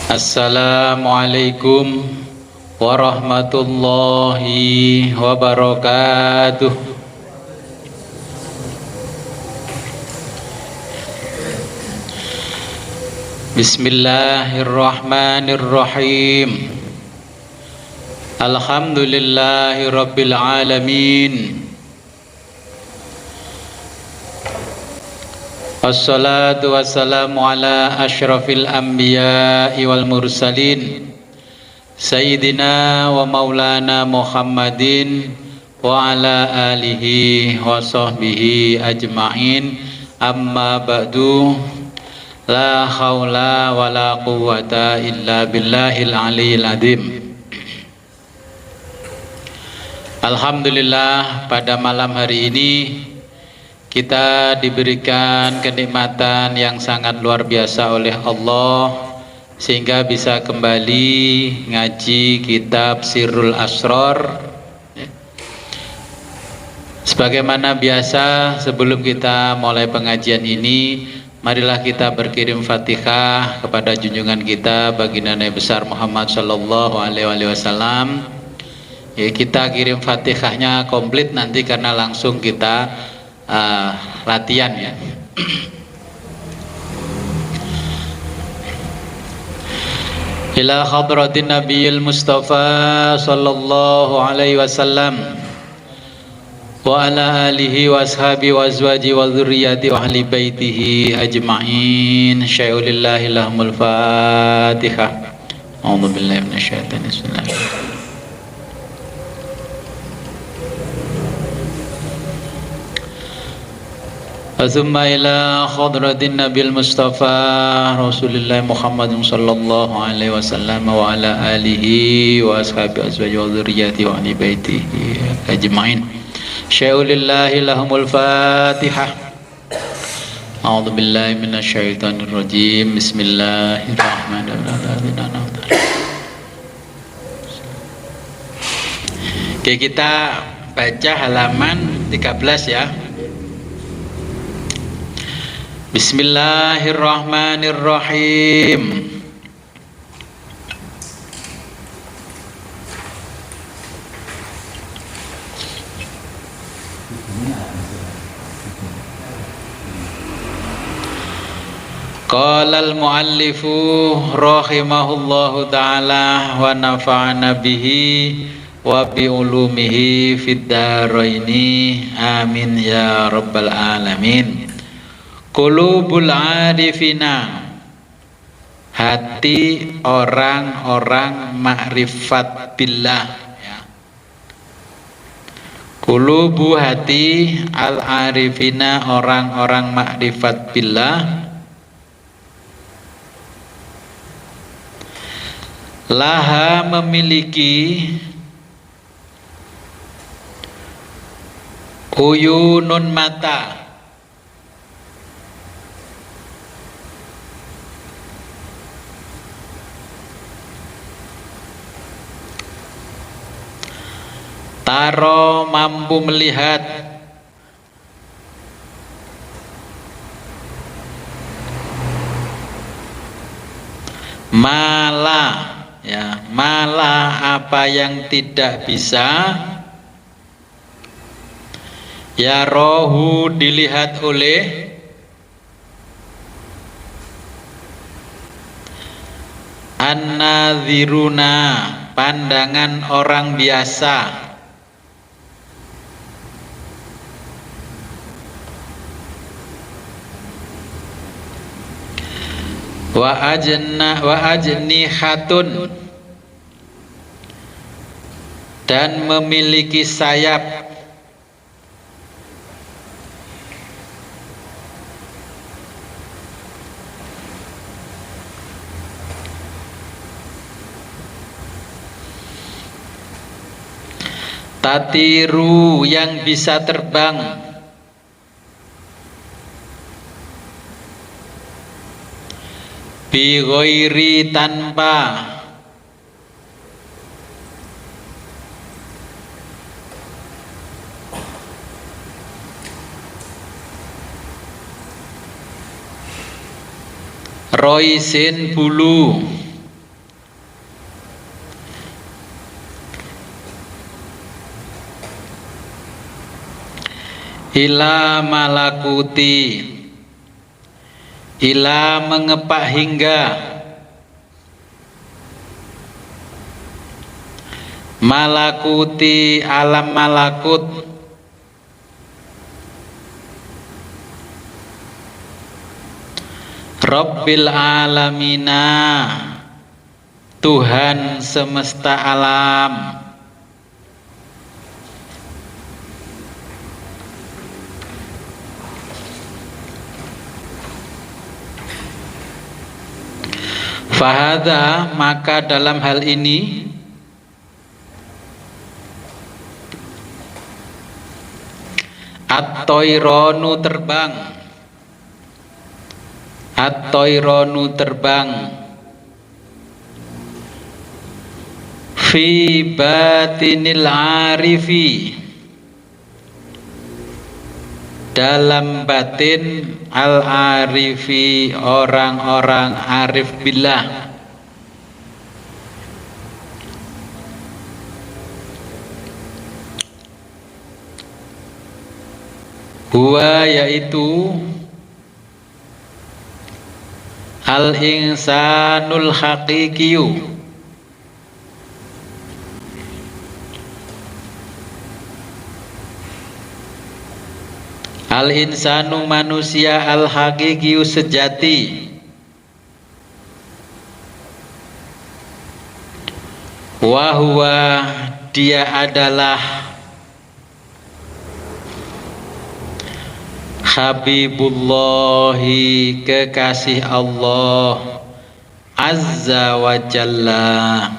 Assalamualaikum warahmatullahi wabarakatuh. Bismillahirrahmanirrahim. Alhamdulillahi rabbil alamin. Wassalatu wassalamu ala asyrafil anbiya'i wal mursalin Sayyidina wa maulana Muhammadin wa ala alihi wa sahbihi ajma'in. Amma ba'du. La hawla wa la quwwata illa billahil aliyyil azim. Alhamdulillah, pada malam hari ini kita diberikan kenikmatan yang sangat luar biasa oleh Allah sehingga bisa kembali ngaji kitab Sirrul Asrar. Sebagaimana biasa, sebelum kita mulai pengajian ini, marilah kita berkirim Fatihah kepada junjungan kita baginda Nabi besar Muhammad sallallahu alaihi wasallam. Ya, kita kirim Fatihahnya komplit nanti karena langsung kita latihan ya. Ila hadratin Nabiyil Mustafa sallallahu alaihi wasallam wa ala alihi wa ashabi wa azwaji wa dzurriyyati wa ahli baitihi ajma'in. Syai'ulillahi lahumul Fatihah. A'udzu billahi minasyaitonir rajim. Azumma ila khadratin Nabil Mustafa Rasulullah Muhammad sallallahu alaihi wasallam wa ala alihi wa ashabi azwaji wa dzurriyyati wa ahli baitihi ajma'in. Syai'ulillahi lahumul Fatihah. A'udzu billahi minasyaitonir rajim. Bismillahirrahmanirrahim. Oke, kita baca halaman 13 ya. Bismillahirrahmanirrahim. Qala al-muallifu rahimahullahu ta'ala wa nafa'ana bihi wa bi ulumihi fid dharaini amin ya rabbal alamin. Qulubul arifina, hati orang-orang makrifat billah ya. Qulubu, hati al arifina, orang-orang makrifat billah, laha, memiliki uyunun, mata, taro, mampu melihat, mala ya, mala apa yang tidak bisa, ya rohu, dilihat oleh, an-nadhiruna, pandangan orang biasa, wa ajnihatun, dan memiliki sayap, tatiru, yang bisa terbang, bi ghairi, tanpa, roisin, bulu, ila malakuti, ila mengepak hingga, malakuti alam malakut, Rabbil alamina, Tuhan semesta alam. Fahadha, maka dalam hal ini at-toironu terbang, at-toironu terbang, fi batinil arifi, dalam batin al-arifi, orang-orang arif billah. Huwa, yaitu al-insanul haqiqiyu, al-insanu manusia al-haqiqiyu sejati, wa huwa, dia adalah Habibullahi, kekasih Allah Azza wa Jalla.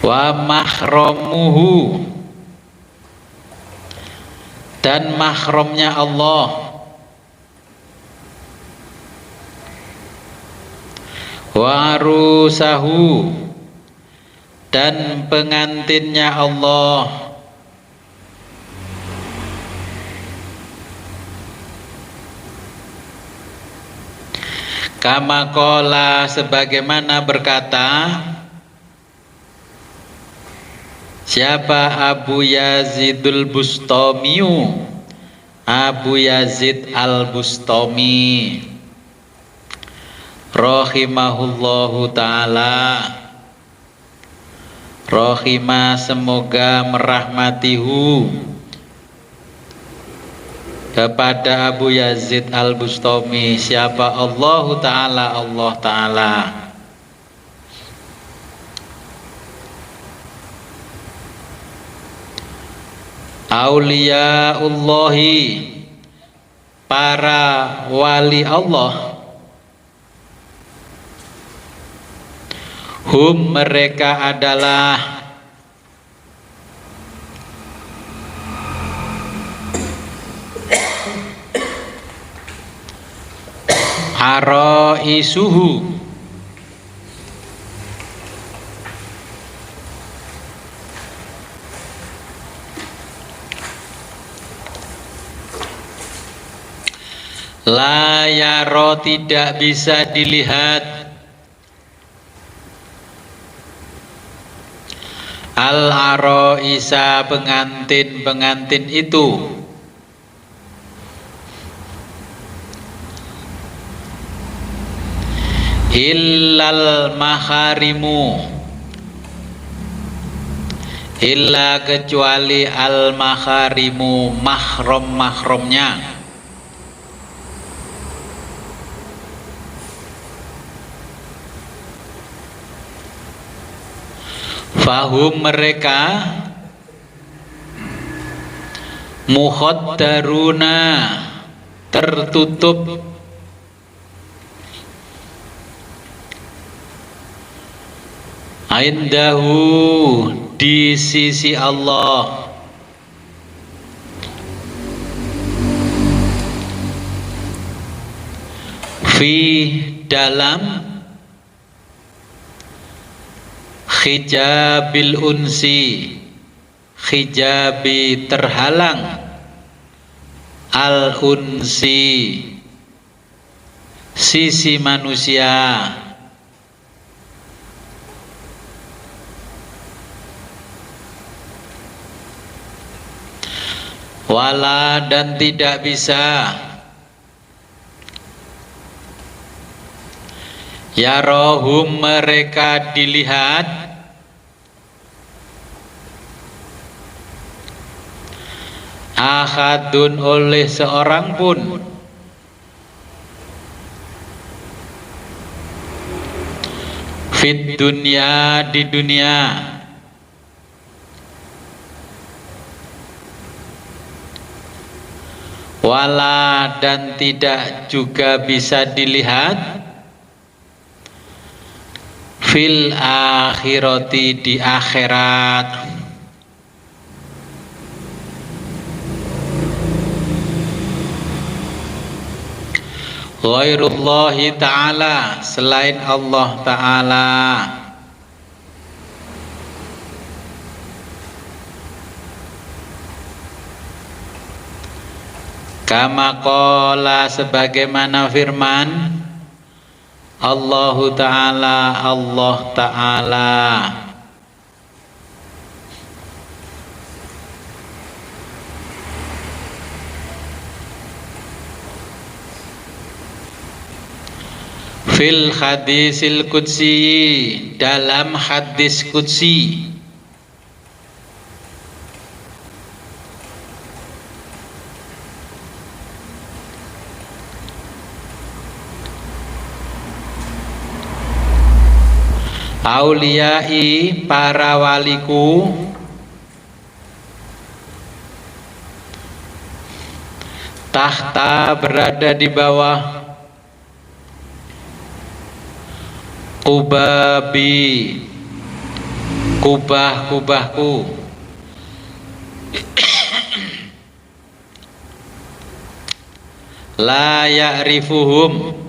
Wa mahramuhu, dan mahramnya Allah. Wa arusahu, dan pengantinnya Allah. Kama qala, sebagaimana berkata siapa? Abu Yazidul Bustamiyu, Abu Yazid al-Bustami rahimahullahu ta'ala. Rohimah, semoga merahmatihu, kepada Abu Yazid al-Bustami. Siapa? Allah Ta'ala, Allah Ta'ala. Auliyaullahi, para wali Allah. Hum, mereka adalah araisuhu, la yaro, tidak bisa dilihat, al-araisa, pengantin-pengantin itu, illal maharimu, illa kecuali al-maharimu, mahram-mahramnya. Fahum, mereka mukhaddaruna, tertutup, indahu, di sisi Allah, fi, dalam, hijabil unsi, hijabi terhalang, al unsi, sisi manusia. Wala dan tidak bisa yarohum mereka dilihat ahadun oleh seorang pun fit dunia di dunia wala dan tidak juga bisa dilihat fil akhirati di akhirat. Ghairullahi ta'ala selain Allah ta'ala. Kama qala sebagaimana firman Allah Ta'ala fil hadisil qudsi dalam hadis qudsi auliyai para waliku tahta berada di bawah kubabi kubah-kubahku la ya'rifuhum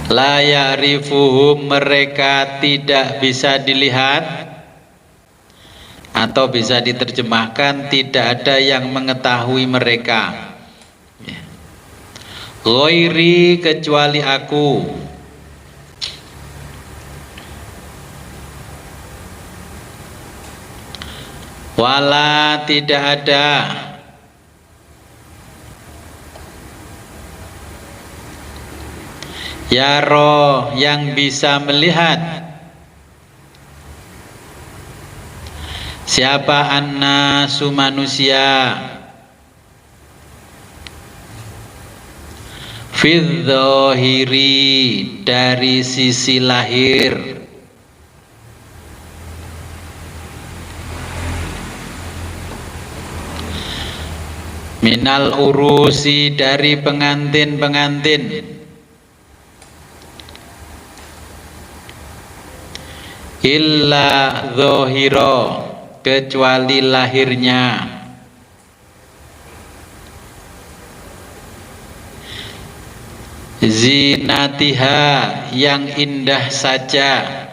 la ya'rifuhum mereka tidak bisa dilihat atau bisa diterjemahkan tidak ada yang mengetahui mereka ghairi kecuali aku wala tidak ada yaro yang bisa melihat siapa annasu manusia fidzahiri dari sisi lahir minal urusi dari pengantin-pengantin illa zahira kecuali lahirnya zinatiha yang indah saja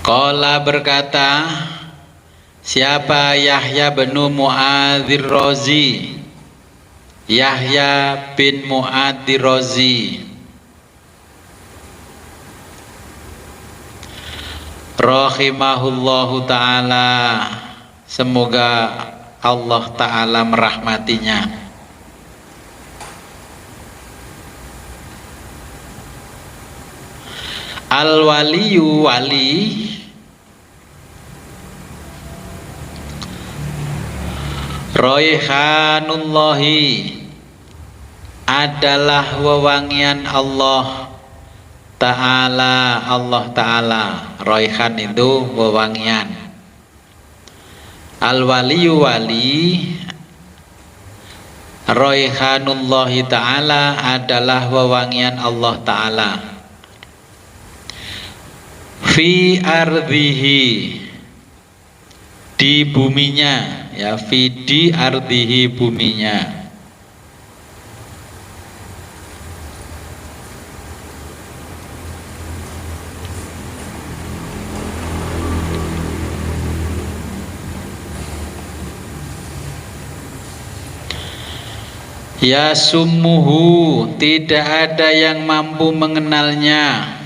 qala berkata siapa Yahya bin Mu'adzir Razi Yahya bin Mu'adzir Razi rahimahullahu ta'ala semoga Allah ta'ala merahmatinya al-waliyu wali raihanullahi adalah wewangian Allah Ta'ala Allah Ta'ala raihan itu wewangian al-waliyu wali raihanullahi Ta'ala adalah wewangian Allah Ta'ala fi ardhihi di buminya ya fi di ardhihi buminya Ya summuhu, tidak ada yang mampu mengenalnya.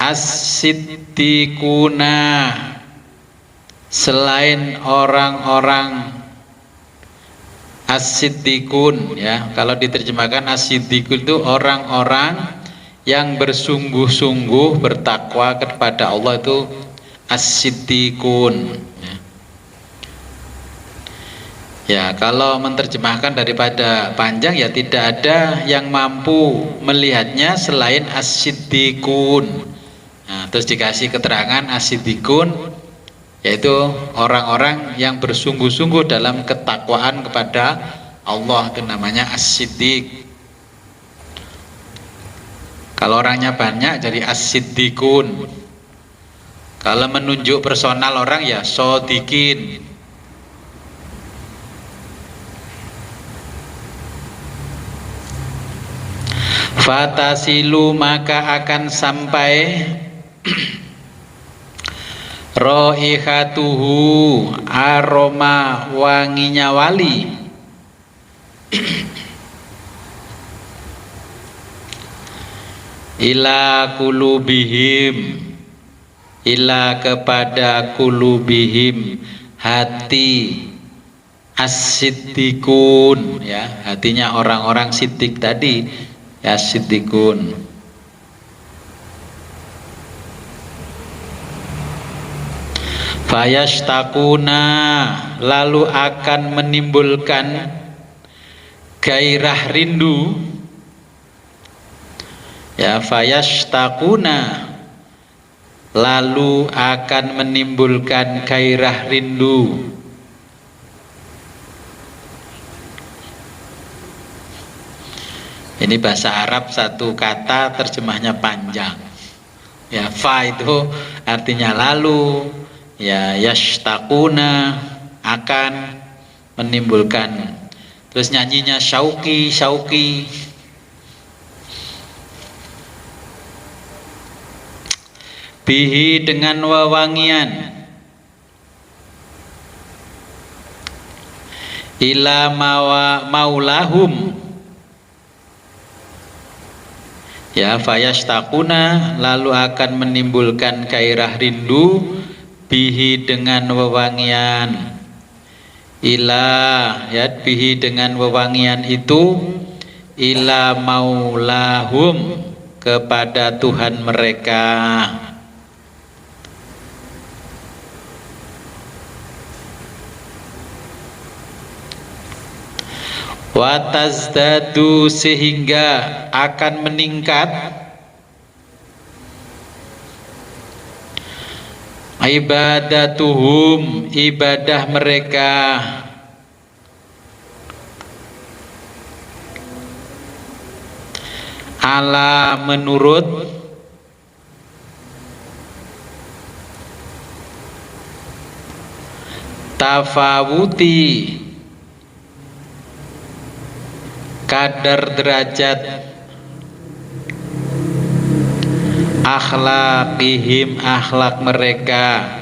As-siddiquna, selain orang-orang as-siddiqun, ya. Kalau diterjemahkan as-siddiqun itu orang-orang yang bersungguh-sungguh bertakwa kepada Allah, itu as-siddiqun. Ya, kalau menerjemahkan daripada panjang, ya tidak ada yang mampu melihatnya selain as-siddiqun. Nah, terus dikasih keterangan as-siddiqun yaitu orang-orang yang bersungguh-sungguh dalam ketakwaan kepada Allah, itu namanya as-siddiq. Kalau orangnya banyak jadi as-siddiqun. Kalau menunjuk personal orang ya shodiqin. Fatasilu, maka akan sampai raihatuhu, aroma wanginya wali, ila kulubihim, ila kepada kulubihim, hati as-siddiqun, ya, hatinya orang-orang siddiq tadi, ya siddiqun. Fayashtakuna, lalu akan menimbulkan gairah rindu, ya. Fayashtakuna, lalu akan menimbulkan gairah rindu. Ini bahasa Arab, satu kata terjemahnya panjang. Ya, fa itu artinya lalu, ya, yashtaquna akan menimbulkan. Terus nyanyinya syauqi, syauqi. Bihi, dengan wewangian, ila maulahum, ya. Fayashtaquna, lalu akan menimbulkan gairah rindu, bihi, dengan wewangian, ila, ya, bihi, dengan wewangian itu, ila maulahum, kepada Tuhan mereka. Watazdadu, sehingga akan meningkat ibadatuhum, ibadah mereka, ala, menurut, tafawuti, kadar derajat, akhlaqihim, akhlak mereka,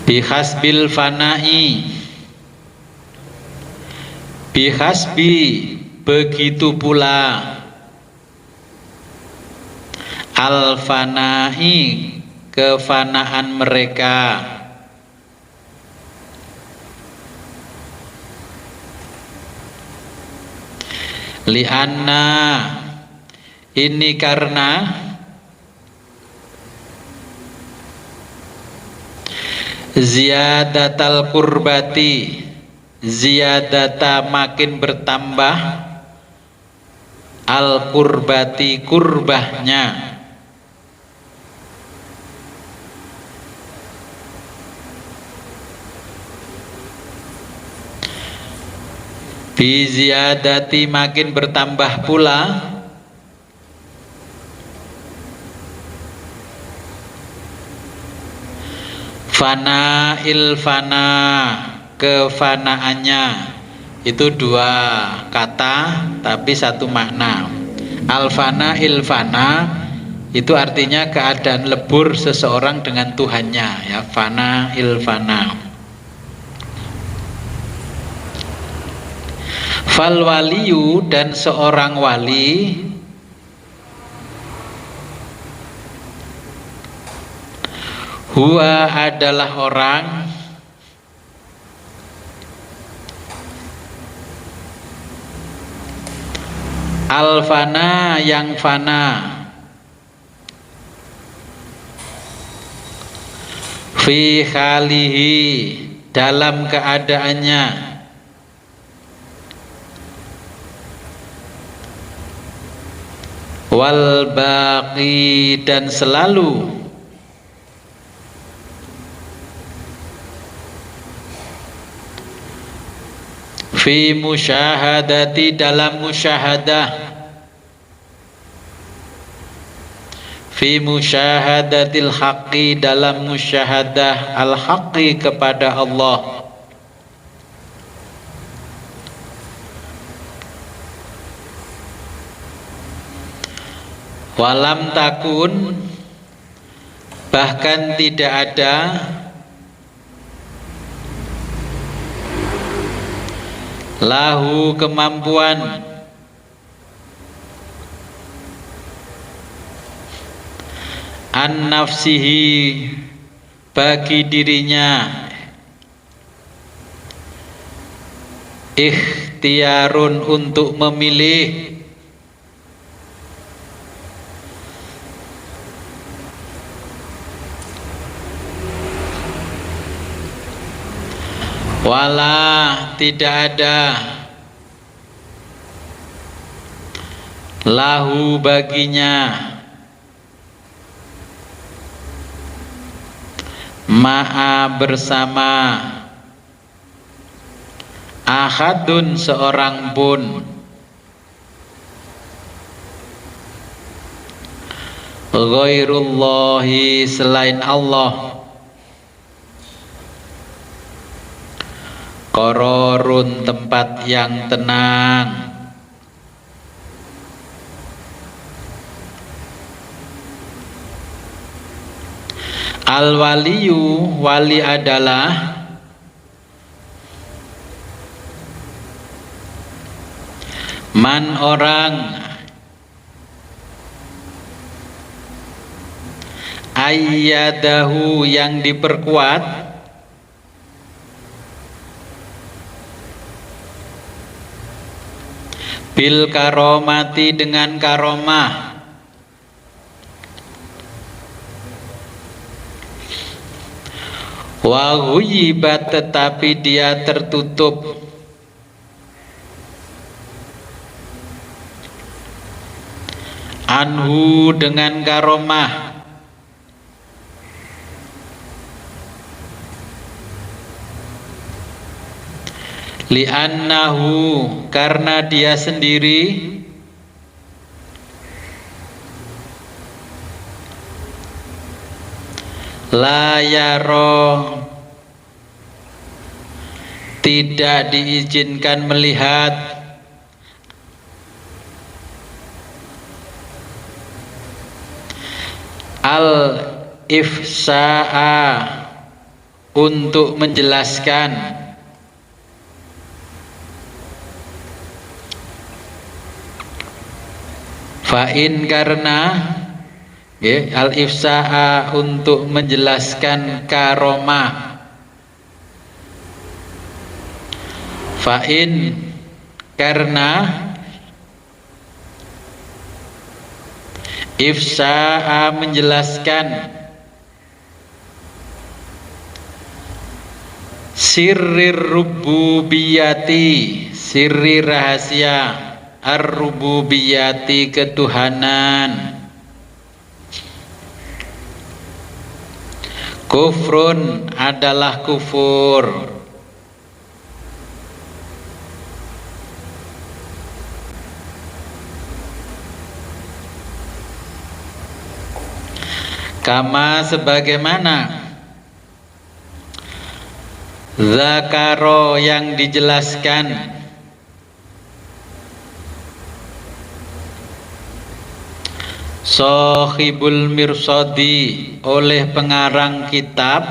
bihasbil fanai, bihasbi, begitu pula, al fanai, kefanaan mereka, lianna, ini karena ziyadatal kurbati, ziyadata, makin bertambah, al kurbati, kurbahnya, bi ziyadati, makin bertambah pula, fana ilfana, kefanaannya. Itu dua kata tapi satu makna. Alfana ilfana Itu artinya keadaan lebur seseorang dengan Tuhannya, ya, fana ilfana. Fal waliyu, dan seorang wali, huwa adalah orang al-fana, yang fana, fi khalihi, dalam keadaannya, wal baqi, dan selalu, fi musyahadati, dalam musyahadah, fi musyahadatil haqqi, dalam musyahadah al-haqqi, kepada Allah. Walam takun, bahkan tidak ada, lahu, kemampuan, an nafsihi, bagi dirinya, ikhtiyarun, untuk memilih, wala, tidak ada, lahu, baginya, ma'a, bersama, ahadun, seorang pun, ghairullahi, selain Allah, qararun, tempat yang tenang, al-waliyu, wali adalah man, orang, ayyadahu, yang diperkuat, bil karomati, dengan karomah, wa ghuyibat, tetapi dia tertutup, anhu, dengan karomah, li'annahu, karena dia sendiri, la yaro, tidak diizinkan melihat, al-ifsa'a, untuk menjelaskan, fa'in, karena, al-ifsa'a, untuk menjelaskan karomah, fa'in, karena, ifsa'a, menjelaskan, sirrir rububiyati, sirri, rahasia, ar-rububiyati, ketuhanan, kufrun, adalah kufur, kama, sebagaimana, zakaro, yang dijelaskan, Shahibul Mirsadi, oleh pengarang kitab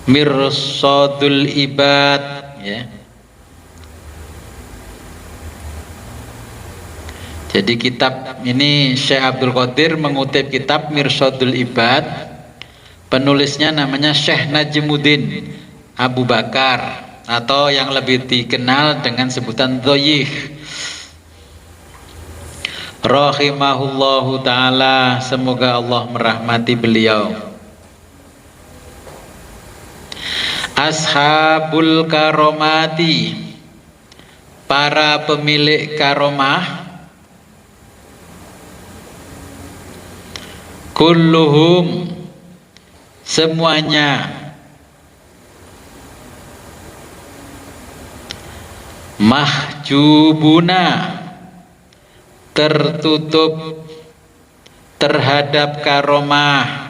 Mirsadul Ibad, ya. Jadi kitab ini Syekh Abdul Qadir mengutip kitab Mirsadul Ibad, penulisnya namanya Syekh Najmuddin Abu Bakar, atau yang lebih dikenal dengan sebutan Dhoyih, rahimahullahu ta'ala, semoga Allah merahmati beliau. Ashabul karomati, para pemilik karomah, kulluhum, semuanya, mahjubuna, tertutup terhadap karomah,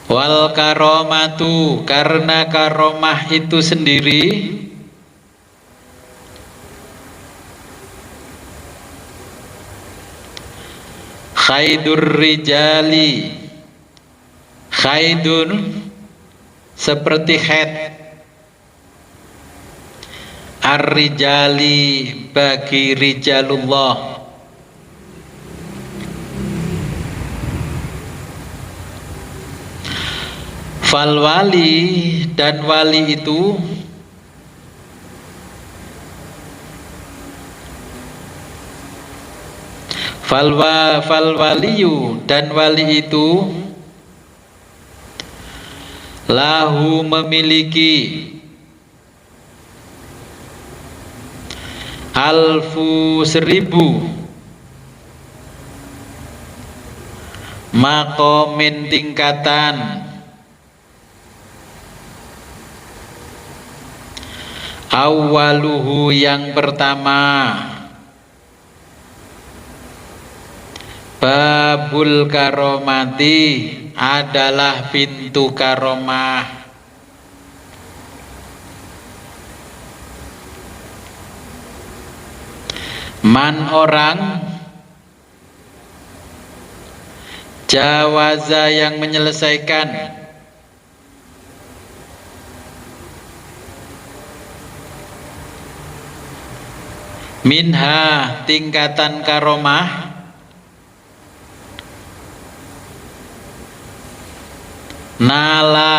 wal karomatu, karena karomah itu sendiri khaidur rijali, khaidun seperti khaid, ar-rijali bagi rijalullah, fal wali, dan wali itu fal waliyu, dan wali itu lahu, memiliki alfu, 1000 maqamin, tingkatan, awaluhu, yang pertama, babul karomati, adalah pintu karomah, man, orang, jawaza, yang menyelesaikan, minha, tingkatan karomah, nala,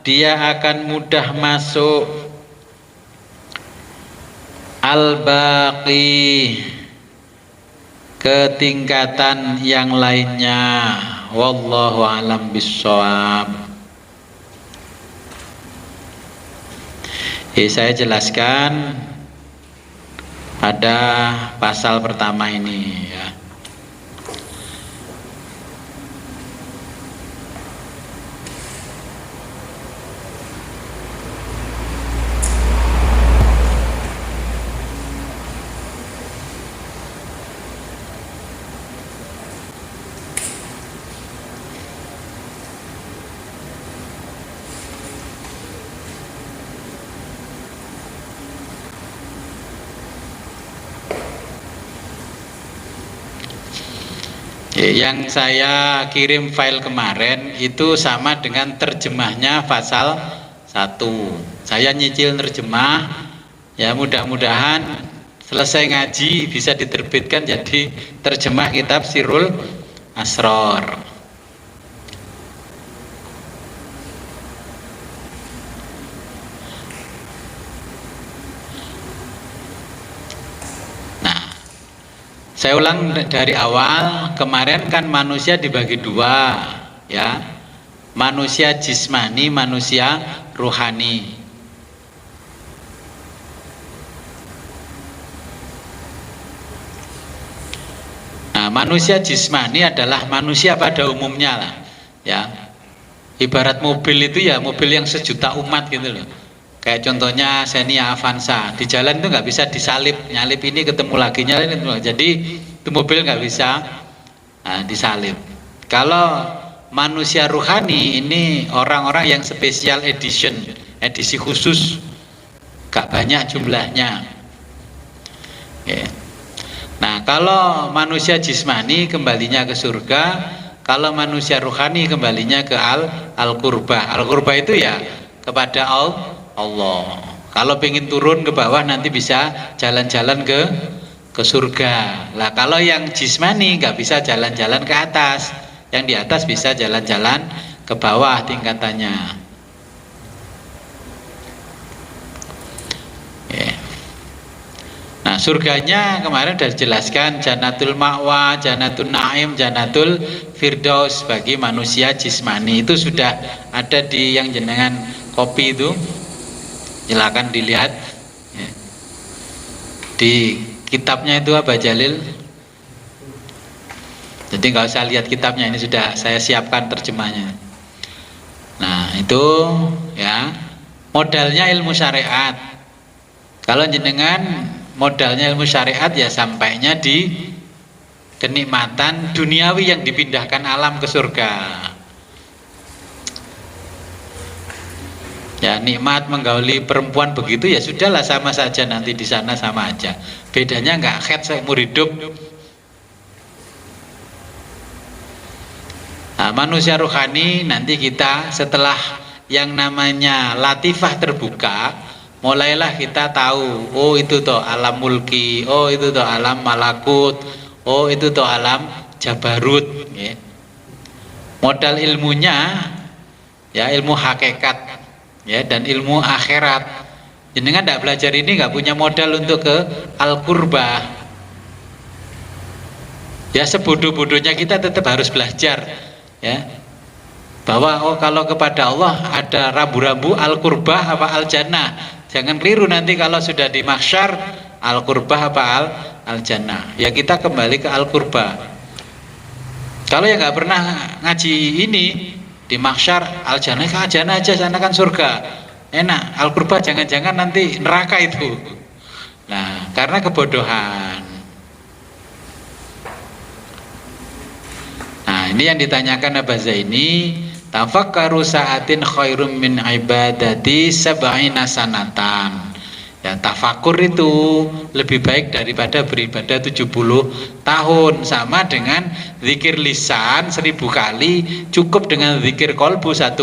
dia akan mudah masuk, al-baqi, ke tingkatan yang lainnya. Wallahu a'lam bishawab. Saya jelaskan pada pasal pertama ini, ya. Yang saya kirim file kemarin itu sama dengan terjemahnya pasal 1. Saya nyicil terjemah, ya, mudah-mudahan selesai ngaji bisa diterbitkan jadi terjemah kitab Sirul Asror. Saya ulang dari awal, kemarin kan manusia dibagi 2, ya. Manusia jismani, manusia ruhani. Nah, manusia jismani adalah manusia pada umumnya lah, ya. Ibarat mobil itu, ya, mobil yang sejuta umat gitu loh. Kayak contohnya Xenia Avanza, di jalan itu nggak bisa disalip, nyalip ini ketemu lagi, nyalip itu, jadi itu mobil nggak bisa disalip. Kalau manusia ruhani ini orang-orang yang special edition, edisi khusus, gak banyak jumlahnya. Oke. Nah, kalau manusia jismani kembalinya ke surga, kalau manusia rohani kembalinya ke al-qurbah. Al-qurbah itu ya kepada Allah. Kalau pengen turun ke bawah nanti bisa jalan-jalan ke surga. Lah kalau yang jismani nggak bisa jalan-jalan ke atas, yang di atas bisa jalan-jalan ke bawah tingkatannya. Nah, surganya kemarin sudah dijelaskan, Jannatul Ma'wa, Jannatul Naim, Jannatul Firdaus bagi manusia jismani. Itu sudah ada di yang jenengan kopi itu, silakan dilihat ya. Di kitabnya itu apa Jalil? Jadi nggak usah lihat kitabnya, ini sudah saya siapkan terjemahnya. Nah itu ya modalnya ilmu syariat. Kalau jenengan modalnya ilmu syariat ya sampainya di kenikmatan duniawi yang dipindahkan alam ke surga. Ya nikmat menggauli perempuan begitu ya sudahlah, sama saja nanti di sana sama aja. Bedanya nggak khed seumur hidup. Nah, manusia rohani nanti kita setelah yang namanya latifah terbuka, mulailah kita tahu, oh itu toh alam mulki, oh itu toh alam malakut, oh itu toh alam jabarut ya. Modal ilmunya ya ilmu hakikat ya dan ilmu akhirat. Jenengan tidak belajar ini nggak punya modal untuk ke al-qurbah ya. Sebodoh-bodohnya kita tetap harus belajar ya, bahwa oh kalau kepada Allah ada rambu-rambu al-qurbah apa al-jannah. Jangan keliru nanti kalau sudah di mahsyar al-qurbah apa al-jannah. Ya kita kembali ke al-qurbah. Kalau yang nggak pernah ngaji ini di mahsyar al-jannah aja, sana kan surga enak, al-qurbah jangan-jangan nanti neraka itu. Nah karena kebodohan. Nah ini yang ditanyakan Abah Zaini, tafakkaru sa'atin khairum min ibadati sab'ina sanatan. Ya tafakur itu lebih baik daripada beribadah 70 tahun. Sama dengan zikir lisan 1000 kali, cukup dengan zikir kolbu 1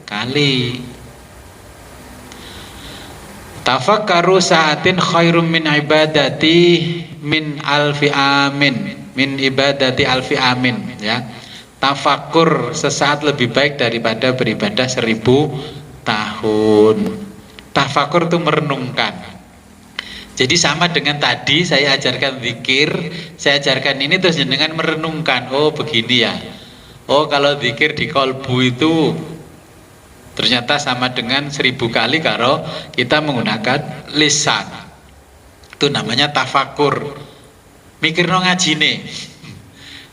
kali. Tafakkaru sa'atin khairum min ibadati min alfi amin, min ibadati alfi amin ya. Tafakur sesaat lebih baik daripada beribadah 1000 tahun. Tafakur itu merenungkan. Jadi sama dengan tadi saya ajarkan zikir, saya ajarkan ini terus dengan merenungkan. Oh begini ya. Oh kalau zikir di kolbu itu ternyata sama dengan 1000 kali kalau kita menggunakan lisan. Itu namanya tafakur. Mikir no ngaji nih.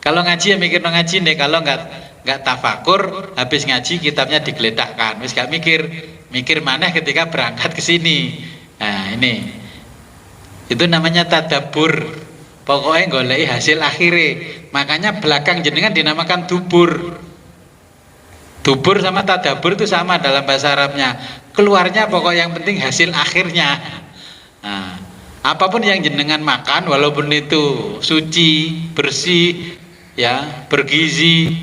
Kalau ngaji ya mikir no ngaji nih. Kalau nggak tafakur, habis ngaji kitabnya digeletakkan. Wis gak mikir maneh ketika berangkat ke sini. Nah ini, itu namanya tadabbur. Pokoknya goleki hasil akhirnya. Makanya belakang jenengan dinamakan dubur. Dubur sama tadabbur itu sama dalam bahasa Arabnya. Keluarnya pokok yang penting hasil akhirnya. Nah, apapun yang jenengan makan, walaupun itu suci, bersih, ya, bergizi,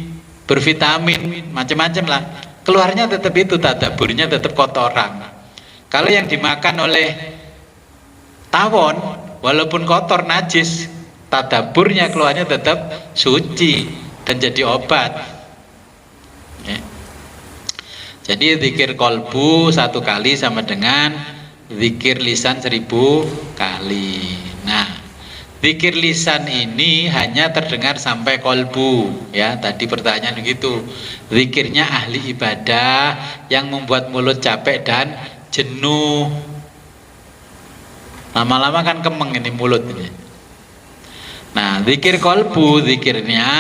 bervitamin, macam-macam lah, keluarnya tetap itu, tadabburnya tetap kotoran. Kalau yang dimakan oleh tawon, walaupun kotor najis, tadabburnya keluarnya tetap suci dan jadi obat. Ya. Jadi zikir kolbu 1 kali sama dengan zikir lisan 1000 kali. Nah, zikir lisan ini hanya terdengar sampai kolbu ya. Tadi pertanyaan begitu. Zikirnya ahli ibadah yang membuat mulut capek dan jenuh. Lama-lama kan kemeng ini mulut ini. Nah, zikir kolbu, zikirnya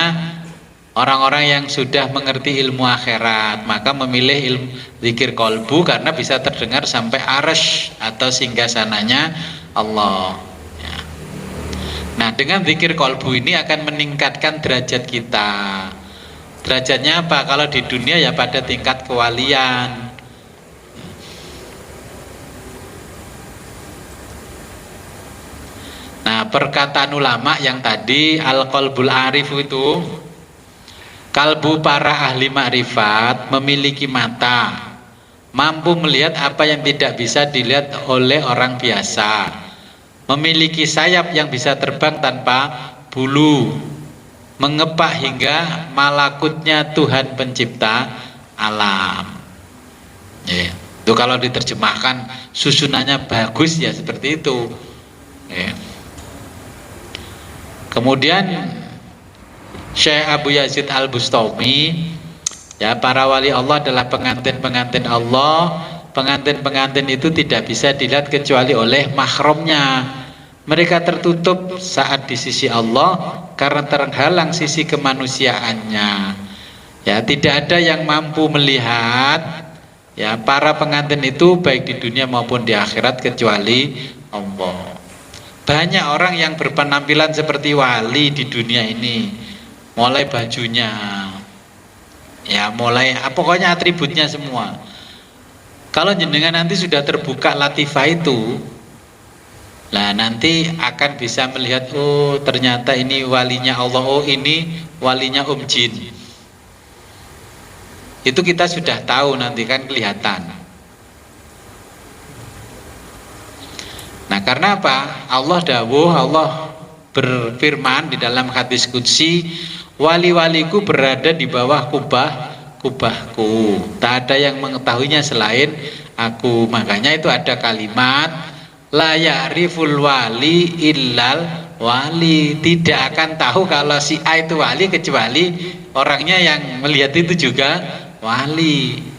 orang-orang yang sudah mengerti ilmu akhirat, maka memilih ilmu zikir kolbu karena bisa terdengar sampai arsy atau singgasananya Allah. Ya. Nah, dengan zikir kolbu ini akan meningkatkan derajat kita. Derajatnya apa? Kalau di dunia ya pada tingkat kewalian. Nah, perkataan ulama yang tadi al-qalbul arif itu, kalbu para ahli makrifat memiliki mata, mampu melihat apa yang tidak bisa dilihat oleh orang biasa, memiliki sayap yang bisa terbang tanpa bulu, mengepak hingga malakutnya Tuhan pencipta alam. Ya, itu kalau diterjemahkan susunannya bagus ya seperti itu. Ya. Kemudian Syekh Abu Yazid Al-Bustami, ya, para wali Allah adalah pengantin-pengantin Allah. Pengantin-pengantin itu tidak bisa dilihat kecuali oleh mahramnya. Mereka tertutup saat di sisi Allah karena terhalang sisi kemanusiaannya. Ya, tidak ada yang mampu melihat, ya, para pengantin itu baik di dunia maupun di akhirat kecuali Allah. Banyak orang yang berpenampilan seperti wali di dunia ini, mulai bajunya, ya, mulai pokoknya atributnya semua. Kalau jenengan nanti sudah terbuka latifah itu, nah nanti akan bisa melihat, oh ternyata ini walinya Allah, oh ini walinya Jin. Itu kita sudah tahu, nanti kan kelihatan. Nah, karena apa? Allah dawuh, Allah berfirman di dalam hadis qudsi, wali-waliku berada di bawah kubahku. Tak ada yang mengetahuinya selain aku. Makanya itu ada kalimat la ya'riful wali illal wali. Tidak akan tahu kalau si A itu wali kecuali orangnya yang melihat itu juga wali.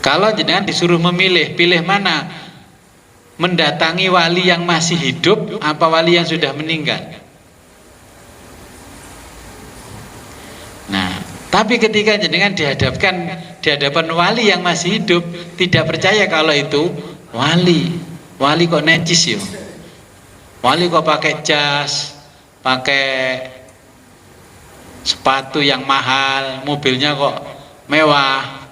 Kalau jenengan disuruh memilih, pilih mana? Mendatangi wali yang masih hidup apa wali yang sudah meninggal? Nah, tapi ketika jenengan di hadapan wali yang masih hidup, tidak percaya kalau itu wali. Wali kok necis ya? Wali kok pakai jas, pakai sepatu yang mahal, mobilnya kok mewah.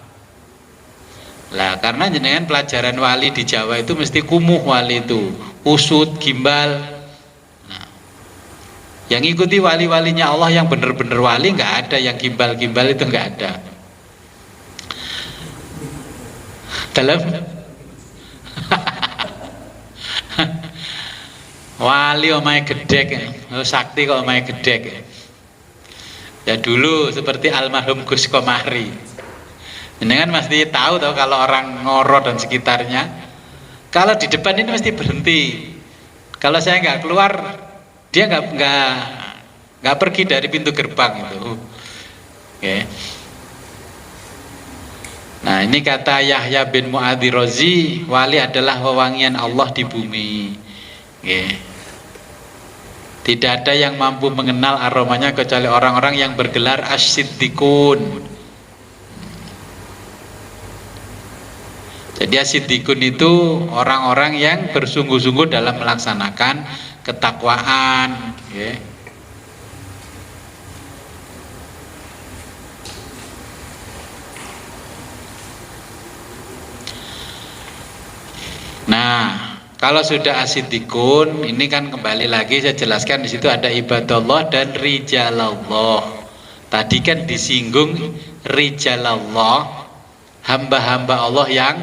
Lah, karena jenengan pelajaran wali di Jawa itu mesti kumuh wali itu, usut, gimbal. Nah, yang ikuti wali-walinya Allah yang benar-benar wali nggak ada, yang gimbal-gimbal itu nggak ada. Dalam wali omahe gedek, sakti kok omahe gedek. Ya dulu seperti almarhum Gus Komari. Jenengan mesti tahu kalau orang Ngoro dan sekitarnya, kalau di depan ini mesti berhenti. Kalau saya nggak keluar, dia nggak pergi dari pintu gerbang itu. Oke. Nah, ini kata Yahya bin Mu'adzi Razi, wali adalah wewangian Allah di bumi. Oke. Tidak ada yang mampu mengenal aromanya kecuali orang-orang yang bergelar as-siddiqun. Jadi as-siddiqun itu orang-orang yang bersungguh-sungguh dalam melaksanakan ketakwaan, ya. Nah, kalau sudah as-siddiqun, ini kan kembali lagi saya jelaskan di situ ada ibadallah dan rijalallah. Tadi kan disinggung rijalallah, hamba-hamba Allah yang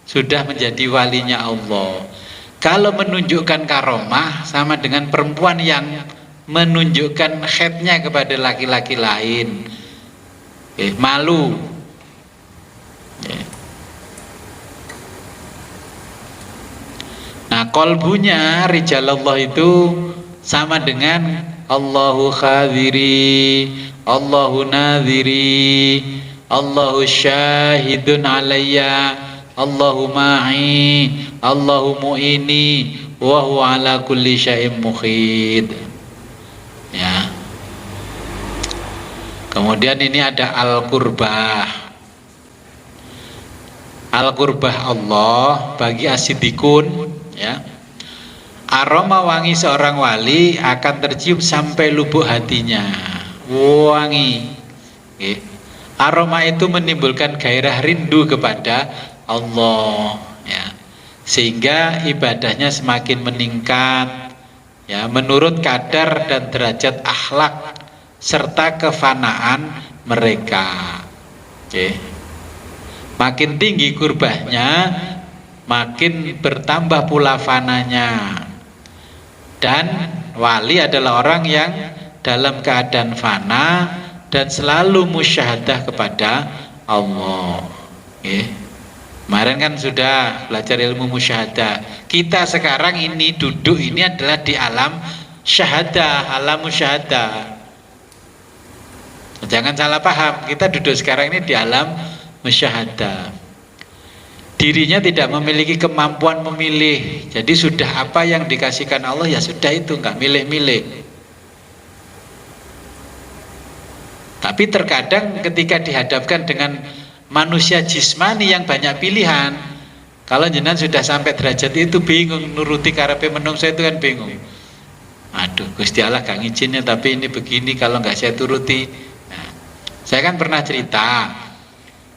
sudah menjadi walinya Allah. Kalau menunjukkan karomah sama dengan perempuan yang menunjukkan haidnya kepada laki-laki lain, malu. Nah, kolbunya rijalallah itu sama dengan Allahu khadiri, Allahu nadhiri, Allahu syahidun alayya, Allahu ma'i, Allahu mu'ini, wa huwa ala kulli syai'in mukhid. Ya. Kemudian ini ada al-qurbah. Al-qurbah Allah bagi as-siddiqun, ya. Aroma wangi seorang wali akan tercium sampai lubuk hatinya. Wangi. Okay. Aroma itu menimbulkan gairah rindu kepada Allah, ya. sehingga ibadahnya semakin meningkat, ya, menurut kadar dan derajat akhlak serta kefanaan mereka. Oke. Makin tinggi kurbahnya, makin bertambah pula fananya. Dan wali adalah orang yang dalam keadaan fana dan selalu musyahadah kepada Allah. Oke. Kemarin kan sudah belajar ilmu musyahadah. Kita sekarang ini duduk ini adalah di alam syahadah, alam musyahadah. Jangan salah paham, kita duduk sekarang ini di alam musyahadah. Dirinya tidak memiliki kemampuan memilih. Jadi sudah apa yang dikasihkan Allah ya sudah itu, nggak milih-milih. Tapi terkadang ketika dihadapkan dengan manusia jismani yang banyak pilihan, kalau jenengan sudah sampai derajat itu bingung nuruti karepe menungso itu kan bingung. Aduh, Gusti Allah gak ngizinnya tapi ini begini kalau nggak saya turuti. Nah, saya kan pernah cerita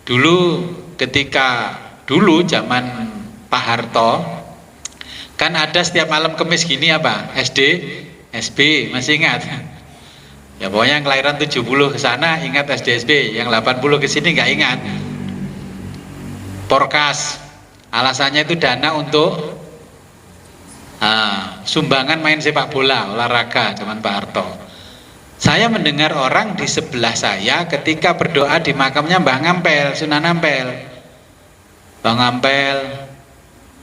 dulu ketika dulu zaman Pak Harto kan ada setiap malam Kamis gini apa? SD, SB, masih ingat? Ya pokoknya yang kelahiran 70 ke sana ingat SD-SB, yang 80 ke sini nggak ingat. Porkas, alasannya itu dana untuk sumbangan main sepak bola, olahraga zaman Pak Harto. Saya mendengar orang di sebelah saya ketika berdoa di makamnya Mbah Ngampel, Sunan Ampel. Mbah Ngampel,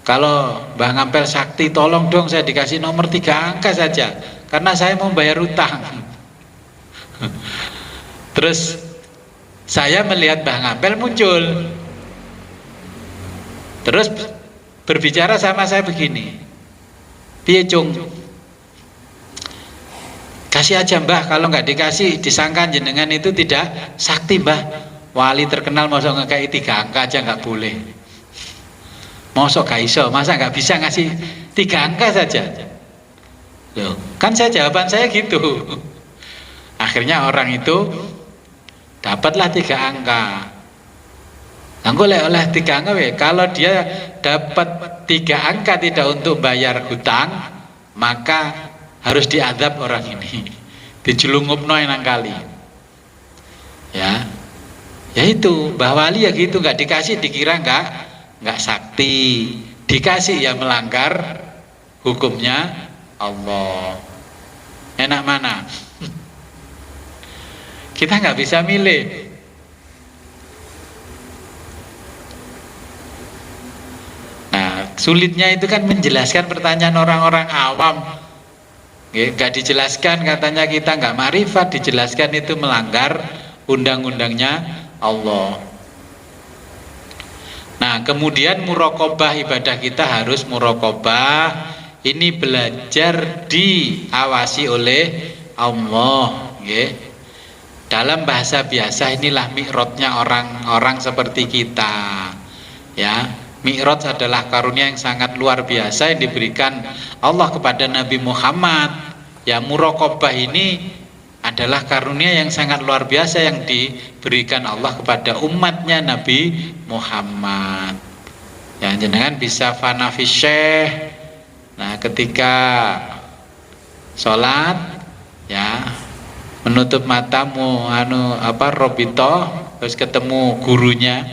kalau Mbah Ngampel sakti tolong dong saya dikasih nomor 3 angka saja, karena saya mau bayar utang. Terus saya melihat Mbah Ngampel muncul, terus berbicara sama saya begini, piye cung, kasih aja Mbah, kalau nggak dikasih disangka jenengan itu tidak sakti Mbah. Wali terkenal masa ngekei 3 angka aja nggak boleh, masa gak iso, masa nggak bisa ngasih 3 angka saja. Loh, kan jawaban saya gitu. Akhirnya orang itu dapatlah 3 angka. Anggo oleh 3 angka kalau dia dapat 3 angka tidak untuk bayar hutang, maka harus diadab orang ini. Dijelungupno enang kali. Ya. Ya itu, Mbah Wali ya gitu, nggak dikasih dikira nggak sakti. Dikasih ya melanggar hukumnya Allah. Enak mana? Kita nggak bisa milih. Nah, sulitnya itu kan menjelaskan pertanyaan orang-orang awam. Nggak dijelaskan, katanya kita nggak ma'rifat, dijelaskan itu melanggar undang-undangnya Allah. Nah, kemudian muraqabah ibadah kita harus muraqabah. Ini belajar diawasi oleh Allah. Dalam bahasa biasa inilah mi'rajnya orang-orang seperti kita. Ya, mi'raj adalah karunia yang sangat luar biasa yang diberikan Allah kepada Nabi Muhammad. Ya, muraqabah ini adalah karunia yang sangat luar biasa yang diberikan Allah kepada umatnya Nabi Muhammad. Ya, jenengan bisa fana fi syekh. Nah, ketika sholat, ya, menutup matamu robito, terus ketemu gurunya.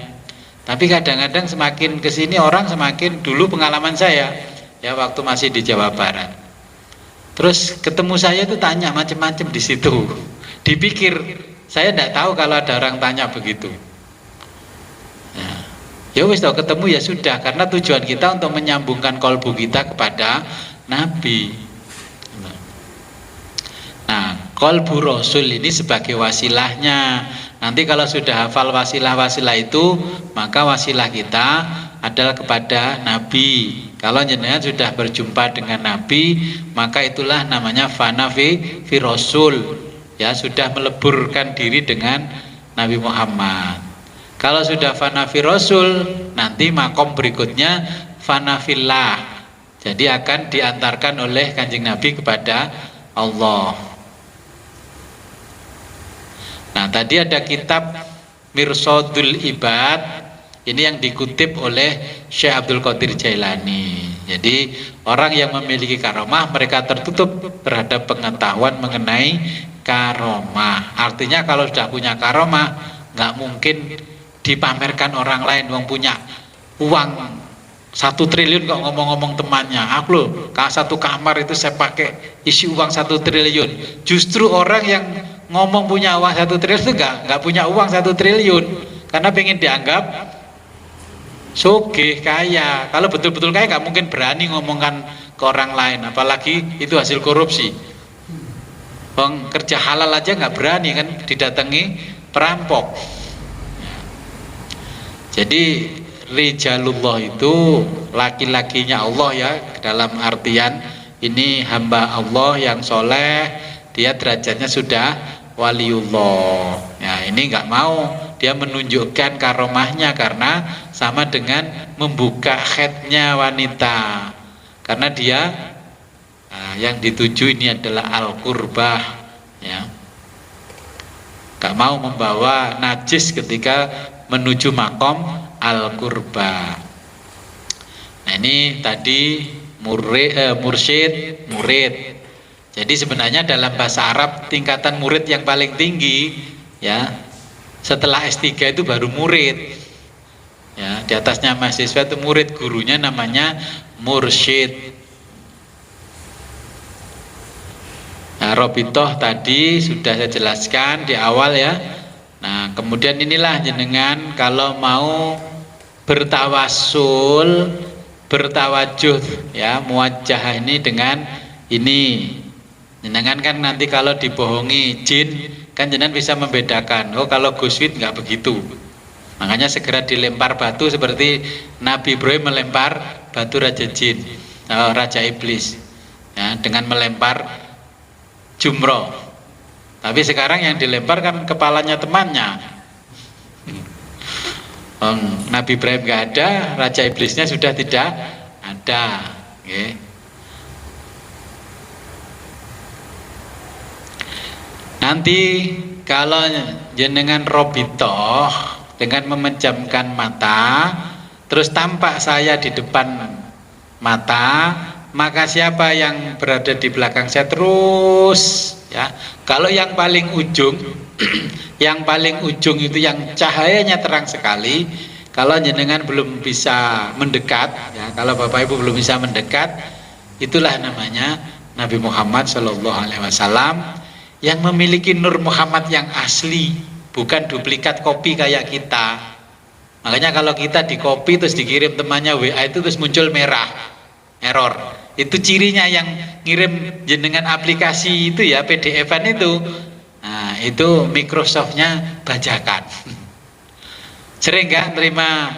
Tapi kadang-kadang semakin kesini orang semakin, dulu pengalaman saya ya waktu masih di Jawa Barat, terus ketemu saya itu tanya macam-macam di situ. Dipikir saya tidak tahu kalau ada orang tanya begitu. Ya wis tahu ketemu ya sudah, karena tujuan kita untuk menyambungkan kolbu kita kepada Nabi. Nah, kolbu Rasul ini sebagai wasilahnya. Nanti kalau sudah hafal wasilah-wasilah itu, maka wasilah kita adalah kepada Nabi. Kalau jenengan sudah berjumpa dengan Nabi, maka itulah namanya fana fi Rasul. Ya, sudah meleburkan diri dengan Nabi Muhammad. Kalau sudah fana fi Rasul, nanti makom berikutnya fana fillah. Jadi akan diantarkan oleh Kanjeng Nabi kepada Allah. Nah, tadi ada kitab Mirsodul Ibad, Ini yang dikutip oleh Syekh Abdul Qadir Jailani. Jadi orang yang memiliki karomah mereka tertutup terhadap pengetahuan mengenai karomah. Artinya kalau sudah punya karomah nggak mungkin dipamerkan orang lain. Wong punya uang 1 triliun kok ngomong-ngomong temannya, aku loh satu kamar itu saya pakai isi uang 1 triliun. Justru orang yang ngomong punya uang 1 triliun itu nggak punya uang 1 triliun karena pengen dianggap sugih, kaya. Kalau betul-betul kaya nggak mungkin berani ngomongkan ke orang lain, apalagi itu hasil korupsi. Bang kerja halal aja nggak berani kan didatangi perampok. Jadi rijalullah itu laki-lakinya Allah ya, dalam artian ini hamba Allah yang soleh, dia derajatnya sudah waliullah. Ya ini nggak mau dia menunjukkan karomahnya karena sama dengan membuka khaitnya wanita, karena dia yang dituju ini adalah al-qurbah ya, gak mau membawa najis ketika menuju makom al-qurbah. Nah ini tadi murid. Jadi sebenarnya dalam bahasa Arab tingkatan murid yang paling tinggi ya setelah S3 itu baru murid ya, di atasnya mahasiswa itu murid, gurunya namanya mursyid. Nah Robitoh tadi sudah saya jelaskan di awal ya. Nah kemudian inilah jenengan kalau mau bertawasul, bertawajuh ya, muwajjah ini dengan ini. Jenengan kan nanti kalau dibohongi jin kan jenengan bisa membedakan, oh kalau Guswit nggak begitu, makanya segera dilempar batu seperti Nabi Ibrahim melempar batu raja jin, raja iblis ya, dengan melempar jumroh. Tapi sekarang yang dilempar kan kepalanya temannya. Nabi Ibrahim nggak ada, raja iblisnya sudah tidak ada. Okay. Nanti kalau jenengan robitoh dengan memejamkan mata terus tampak saya di depan mata, maka siapa yang berada di belakang saya terus ya. Kalau yang paling ujung yang paling ujung itu yang cahayanya terang sekali, kalau jenengan belum bisa mendekat ya, kalau Bapak Ibu belum bisa mendekat, itulah namanya Nabi Muhammad SAW yang memiliki Nur Muhammad yang asli, bukan duplikat kopi kayak kita. Makanya kalau kita di copy terus dikirim temannya WA itu terus muncul merah, error. Itu cirinya yang ngirim jenengan aplikasi itu ya, PDF-an itu. Nah, itu Microsoft-nya bajakan. Sering nggak terima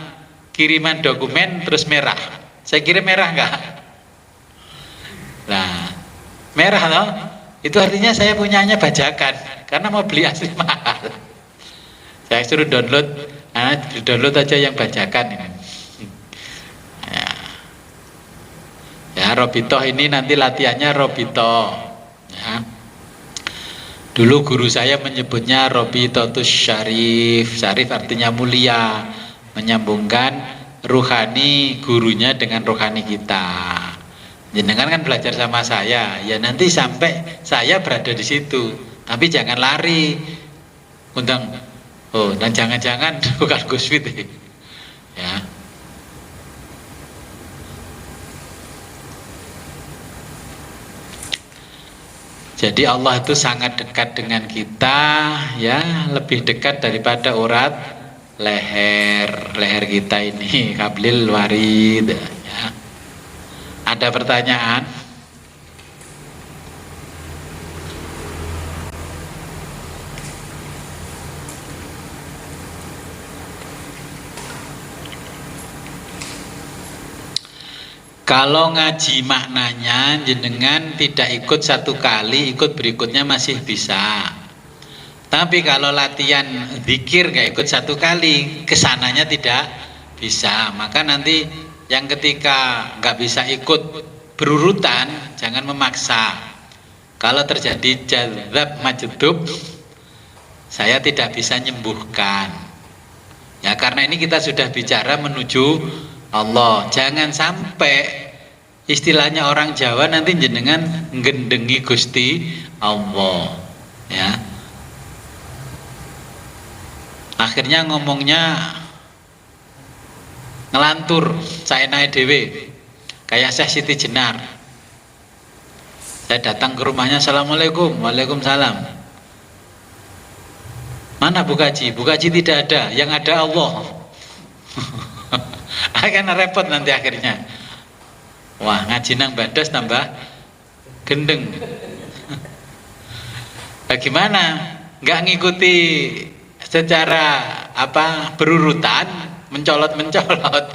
kiriman dokumen terus merah? Saya kirim merah nggak? Nah, merah loh. Itu artinya saya punyanya bajakan karena mau beli asli mahal. Saya suruh download, download aja yang bajakan ini. Ya, Robitoh ini nanti latihannya Robitoh. Ya. Dulu guru saya menyebutnya Robitotus Syarif. Syarif artinya mulia, menyambungkan ruhani gurunya dengan rohani kita. Jenengan kan belajar sama saya, ya nanti sampai saya berada di situ, tapi jangan lari, undang, oh dan jangan-jangan bukan Guswit ya. Jadi Allah itu sangat dekat dengan kita ya, lebih dekat daripada urat leher kita ini, Hablil Warid ya. Ada pertanyaan? Kalau ngaji maknanya jenengan tidak ikut satu kali, ikut berikutnya masih bisa. Tapi kalau latihan zikir nggak ikut satu kali, kesananya tidak bisa. Maka nanti yang ketika nggak bisa ikut berurutan, jangan memaksa. Kalau terjadi jadzab majdub, saya tidak bisa nyembuhkan. Ya karena ini kita sudah bicara menuju Allah. Jangan sampai istilahnya orang Jawa nanti jenengan nggendengi Gusti Allah. Ya. Akhirnya ngomongnya ngelantur saenae dhewe. Kayak Syekh Siti Jenar. Saya datang ke rumahnya, Assalamualaikum. Waalaikumsalam. Mana Bu Kaji? Bu Kaji tidak ada, yang ada Allah. Akan repot nanti akhirnya. Wah, ngaji nang badas tambah gendeng. Bagaimana? Nggak ngikuti secara berurutan, mencolot-mencolot.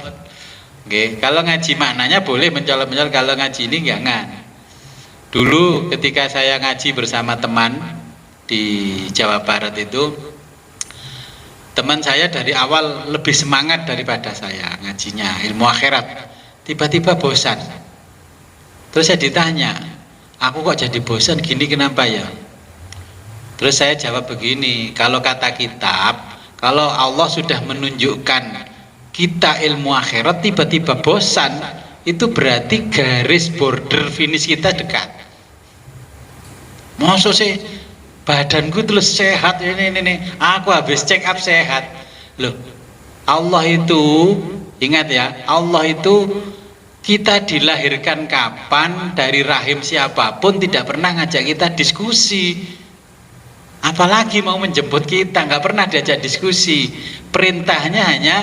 Oke, kalau ngaji maknanya boleh mencolot-mencolot, kalau ngaji ini jangan. Dulu ketika saya ngaji bersama teman di Jawa Barat itu, teman saya dari awal lebih semangat daripada saya ngajinya, ilmu akhirat. Tiba-tiba bosan. Terus saya ditanya, aku kok jadi bosan gini, kenapa ya? Terus saya jawab begini, kalau kata kitab, kalau Allah sudah menunjukkan kita ilmu akhirat tiba-tiba bosan, itu berarti garis border finish kita dekat. Maksud sih badanku terus sehat ini, aku habis check up sehat. Loh, Allah itu ingat ya, Allah itu kita dilahirkan kapan, dari rahim siapapun, tidak pernah ngajak kita diskusi. Apalagi mau menjemput kita, nggak pernah diajak diskusi. Perintahnya hanya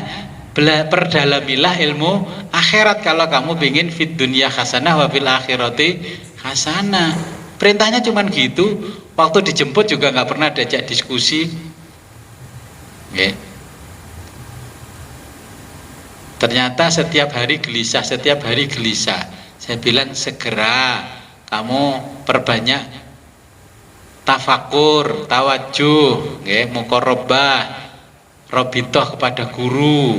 perdalamilah ilmu akhirat kalau kamu ingin fit dunya hasanah wa fil akhirati hasanah. Perintahnya cuman gitu. Waktu dijemput juga nggak pernah diajak diskusi. Okay. Ternyata setiap hari gelisah. Saya bilang segera kamu perbanyak tafakur, tawajuh, okay, muqarrabah, robitoh kepada guru.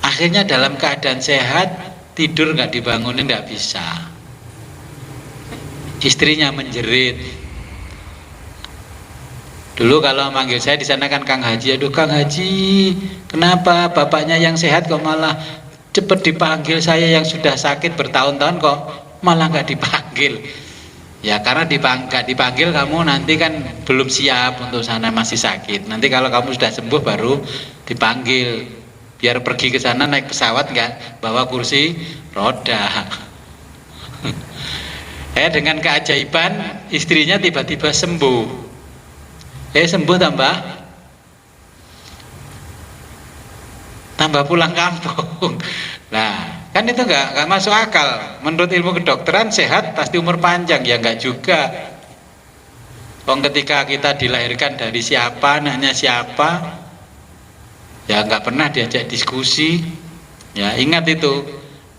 Akhirnya dalam keadaan sehat, tidur nggak dibangunin, nggak bisa. Istrinya menjerit. Dulu kalau manggil saya di sana kan Kang Haji, aduh Kang Haji, kenapa bapaknya yang sehat kok malah cepet dipanggil, saya yang sudah sakit bertahun-tahun kok malah nggak dipanggil. Ya karena nggak dipanggil kamu nanti kan belum siap untuk sana, masih sakit. Nanti kalau kamu sudah sembuh baru dipanggil. Biar pergi ke sana naik pesawat nggak bawa kursi roda. Dengan keajaiban istrinya tiba-tiba sembuh. Sembuh tambah pulang kampung. Nah, kan itu nggak masuk akal. Menurut ilmu kedokteran sehat pasti umur panjang, ya nggak juga. Ketika kita dilahirkan dari siapa, anaknya siapa, ya nggak pernah diajak diskusi. Ya ingat itu,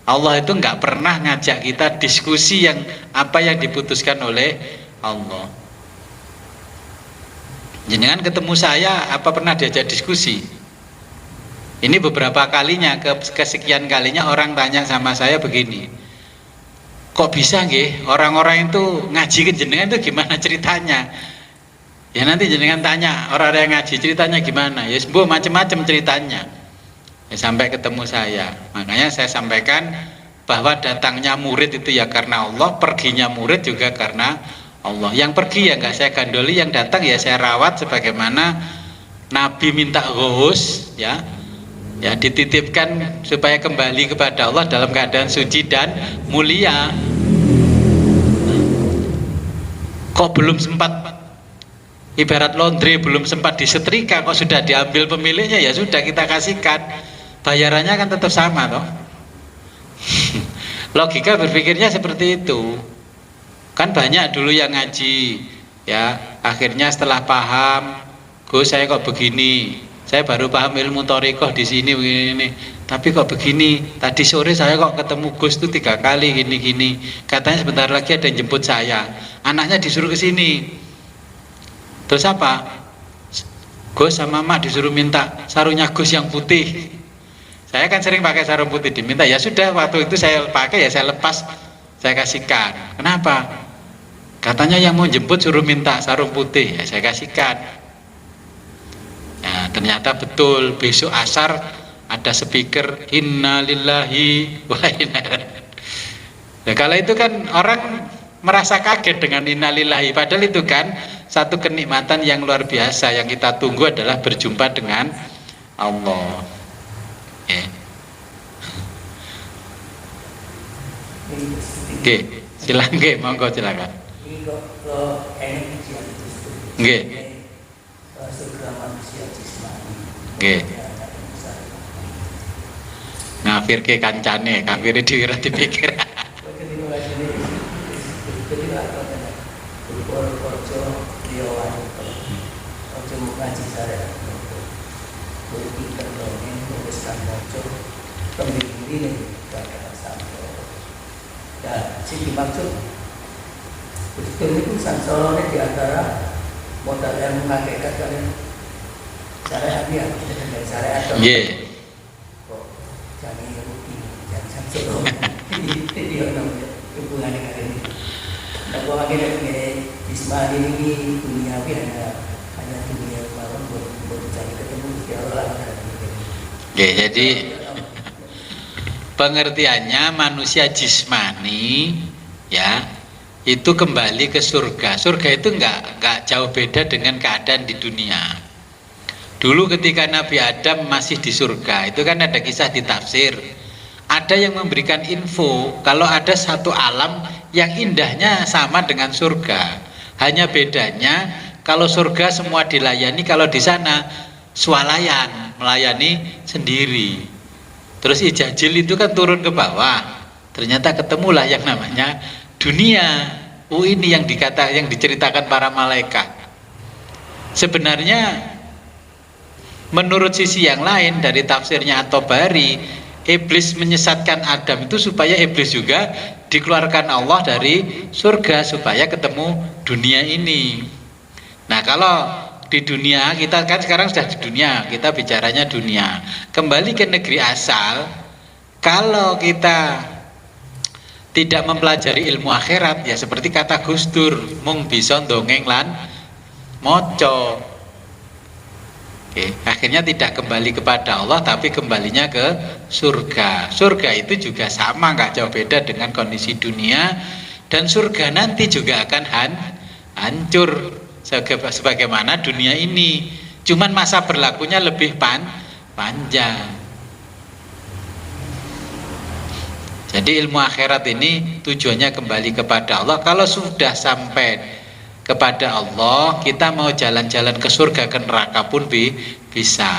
Allah itu nggak pernah ngajak kita diskusi yang apa yang diputuskan oleh Allah. Jangan ketemu saya, apa pernah diajak diskusi? Ini beberapa kalinya, kesekian kalinya orang tanya sama saya begini, kok bisa nggih orang-orang itu ngaji ke jenengan itu gimana ceritanya? Ya nanti jenengan tanya orang-orang yang ngaji ceritanya gimana? Ya sembuh macam-macam ceritanya. Ya, sampai ketemu saya. Makanya saya sampaikan bahwa datangnya murid itu ya karena Allah, perginya murid juga karena Allah. Yang pergi ya nggak saya gandoli, yang datang ya saya rawat sebagaimana Nabi minta ghaus, ya dititipkan supaya kembali kepada Allah dalam keadaan suci dan mulia. Kok belum sempat, ibarat laundry belum sempat disetrika kok sudah diambil pemiliknya, ya sudah kita kasihkan, bayarannya kan tetap sama toh. Logika berpikirnya seperti itu. Kan banyak dulu yang ngaji, ya akhirnya setelah paham, Gus saya kok begini, saya baru paham ilmu thariqah di sini begini, tapi kok begini, tadi sore saya kok ketemu Gus itu 3 kali gini-gini, katanya sebentar lagi ada yang jemput saya, anaknya disuruh ke sini, terus apa? Gus sama Mak disuruh minta sarungnya Gus yang putih, saya kan sering pakai sarung putih, diminta, ya sudah waktu itu saya pakai, ya saya lepas, saya kasihkan. Kenapa? Katanya yang mau jemput suruh minta sarung putih, ya saya kasihkan. Ya, Nah, ternyata betul besok asar ada speaker innalillahi wa inna ilaihi. Nah, kalau itu kan orang merasa kaget dengan innalillahi, padahal itu kan satu kenikmatan yang luar biasa. Yang kita tunggu adalah berjumpa dengan Allah. Oke, silakan nggih, monggo silakan. Nggih. Nggih. Ngafirke kancane, kafire dhewe ora dipikir. Dan sing dimaksud betul itu sansolone di antara modal yang mengakikat kalian syariat ya, dengan syariat. Nggih. Kok jangan rugi, jangan sansolone. Ini namanya hubungan dengan ini. Nah, kalau akhirnya Ismail ini duniawi hanya dunia malam buat cari ketemu di Allah. Oke, jadi pengertiannya manusia jismani ya itu kembali ke surga. Surga itu enggak jauh beda dengan keadaan di dunia. Dulu ketika Nabi Adam masih di surga, itu kan ada kisah di tafsir. Ada yang memberikan info kalau ada satu alam yang indahnya sama dengan surga. Hanya bedanya kalau surga semua dilayani, kalau di sana swalayan, melayani sendiri. Terus Ijajil itu kan turun ke bawah. Ternyata ketemulah yang namanya dunia. Ini yang diceritakan para malaikat. Sebenarnya menurut sisi yang lain dari tafsirnya At-Tabari, iblis menyesatkan Adam itu supaya iblis juga dikeluarkan Allah dari surga supaya ketemu dunia ini. Nah, kalau di dunia, kita kan sekarang sudah di dunia, kita bicaranya dunia. Kembali ke negeri asal, kalau kita tidak mempelajari ilmu akhirat, ya seperti kata Gus Dur, mung bisa ndongeng lan moco. Oke, akhirnya tidak kembali kepada Allah, tapi kembalinya ke surga. Surga itu juga sama, nggak jauh beda dengan kondisi dunia. Dan surga nanti juga akan hancur sebagaimana dunia ini, cuman masa berlakunya lebih panjang. Jadi ilmu akhirat ini tujuannya kembali kepada Allah. Kalau sudah sampai kepada Allah, kita mau jalan-jalan ke surga ke neraka pun bisa.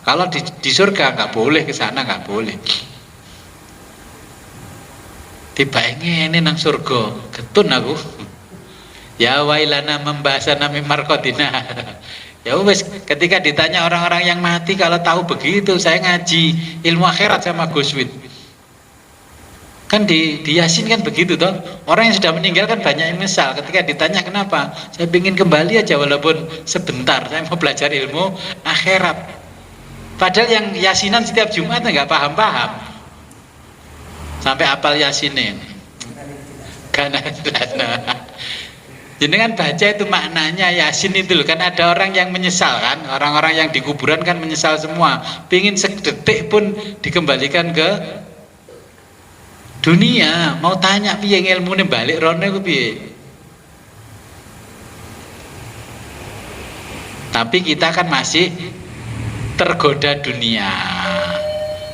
Kalau di surga nggak boleh, ke sana nggak boleh. Tiba ini nang surga, getun aku. Ya wailana membahasana mimarkotina. Ya wes, ketika ditanya orang-orang yang mati kalau tahu begitu, saya ngaji ilmu akhirat sama Gus Wid. Kan di Yasin kan begitu toh. Orang yang sudah meninggal kan banyak yang menyesal. Ketika ditanya kenapa, saya ingin kembali aja walaupun sebentar. Saya mau belajar ilmu akhirat. Padahal yang Yasinan setiap Jumat nggak paham-paham. Sampai apal Yasinin. Karena jenengan baca itu maknanya Yasin itu loh, kan ada orang yang menyesal kan, orang-orang yang di kuburan kan menyesal semua, pingin sedetik pun dikembalikan ke dunia. Mau tanya piye ilmune balik rono ku piye. Tapi kita kan masih tergoda dunia.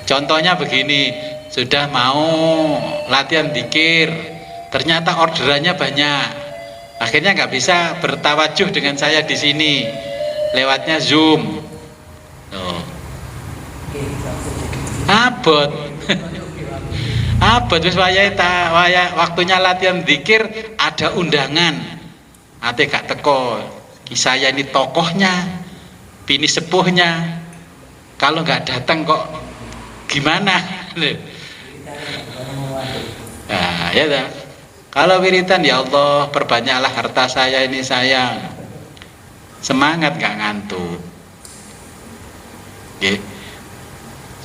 Contohnya begini, sudah mau latihan dzikir, ternyata orderannya banyak. Akhirnya nggak bisa bertawajuh dengan saya di sini, lewatnya Zoom. Oh. Abot, abot wis waktunya latihan dzikir ada undangan. Ate gak teko, saya ini tokohnya, bini sepuhnya. Kalau nggak datang kok gimana? Nah, ya dah. Kalau wiritan, ya Allah perbanyaklah harta saya ini sayang. Semangat gak ngantuk. Oke.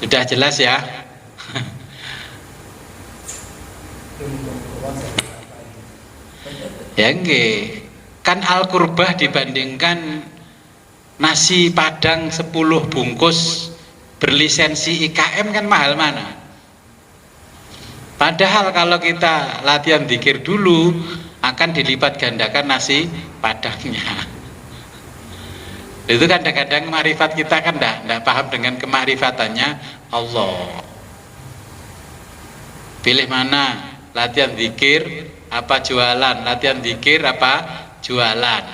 Sudah jelas ya? Ya enggak. Kan al-qurbah dibandingkan nasi padang 10 bungkus berlisensi IKM kan mahal mana. Padahal kalau kita latihan zikir dulu akan dilipat gandakan nasi padangnya. Itu kadang-kadang makrifat kita kan enggak paham dengan kemakrifatannya Allah. Pilih mana? Latihan zikir apa jualan? Latihan zikir apa jualan?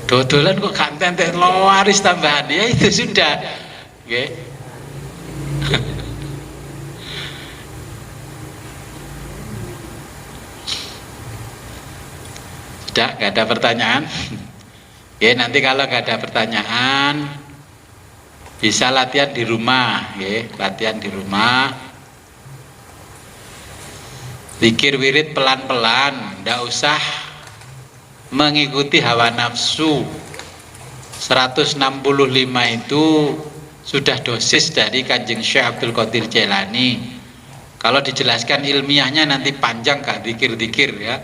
Dodolan kok gak entek laris tambahan. Ya itu sudah. Oke. Sudah, gak ada pertanyaan. Oke, nanti kalau gak ada pertanyaan bisa latihan di rumah, oke, latihan di rumah. Zikir wirid pelan-pelan, ndak usah mengikuti hawa nafsu. 165 itu sudah dosis dari Kanjeng Syekh Abdul Qadir Jailani. Kalau dijelaskan ilmiahnya nanti panjang, gak zikir-zikir ya.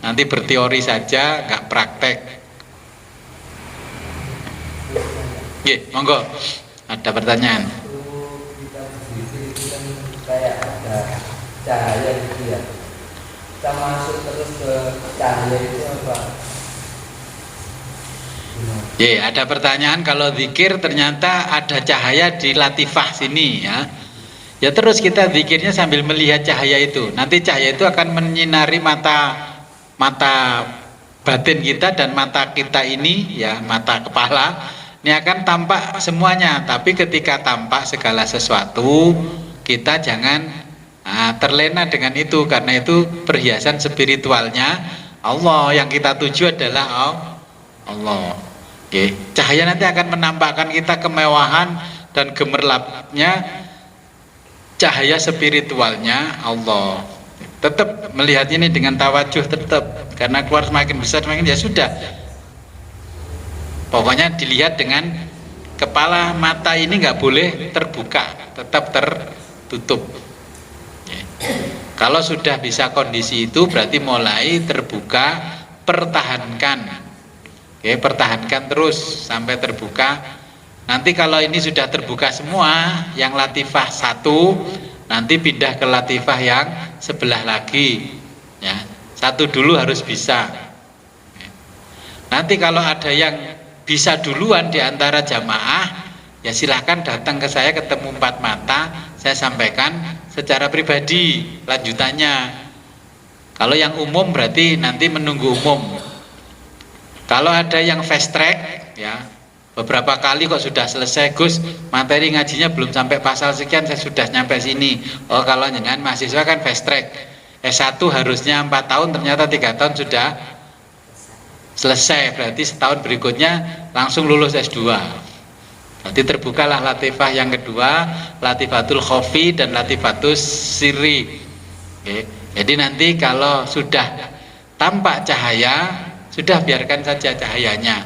Nanti berteori saja, gak praktek. Oke, monggo. Ada pertanyaan? Kita berdiri itu kan kayak ada cahaya gitu ya. Kita masuk terus ke cahaya itu apa? Ya, ada pertanyaan kalau zikir ternyata ada cahaya di latifah sini ya. Ya terus kita zikirnya sambil melihat cahaya itu. Nanti cahaya itu akan menyinari mata batin kita dan mata kita ini ya, mata kepala. Ini akan tampak semuanya, tapi ketika tampak segala sesuatu kita jangan terlena dengan itu, karena itu perhiasan spiritualnya Allah. Yang kita tuju adalah Allah. Oke. Cahaya nanti akan menampakkan kita kemewahan dan gemerlapnya cahaya spiritualnya Allah. Tetap melihat ini dengan tawajuh tetap, karena keluar semakin besar semakin ya sudah. Pokoknya dilihat dengan kepala mata ini nggak boleh terbuka, tetap tertutup. Kalau sudah bisa kondisi itu berarti mulai terbuka, pertahankan. Oke, pertahankan terus sampai terbuka. Nanti kalau ini sudah terbuka semua, yang latifah 1, nanti pindah ke latifah yang sebelah lagi. Ya, 1 dulu harus bisa. Nanti kalau ada yang bisa duluan di antara jamaah, ya silahkan datang ke saya, ketemu 4 mata, saya sampaikan secara pribadi lanjutannya. Kalau yang umum berarti nanti menunggu umum. Kalau ada yang fast track ya, beberapa kali kok sudah selesai, Gus, materi ngajinya belum sampai pasal sekian, saya sudah nyampe sini. Oh, kalau jangan mahasiswa kan fast track, S1 harusnya 4 tahun, ternyata 3 tahun sudah selesai, berarti setahun berikutnya langsung lulus S2. Berarti terbukalah latifah yang kedua, latifatul khofi dan latifatus sirri. Oke. Jadi nanti kalau sudah tampak cahaya, sudah biarkan saja cahayanya.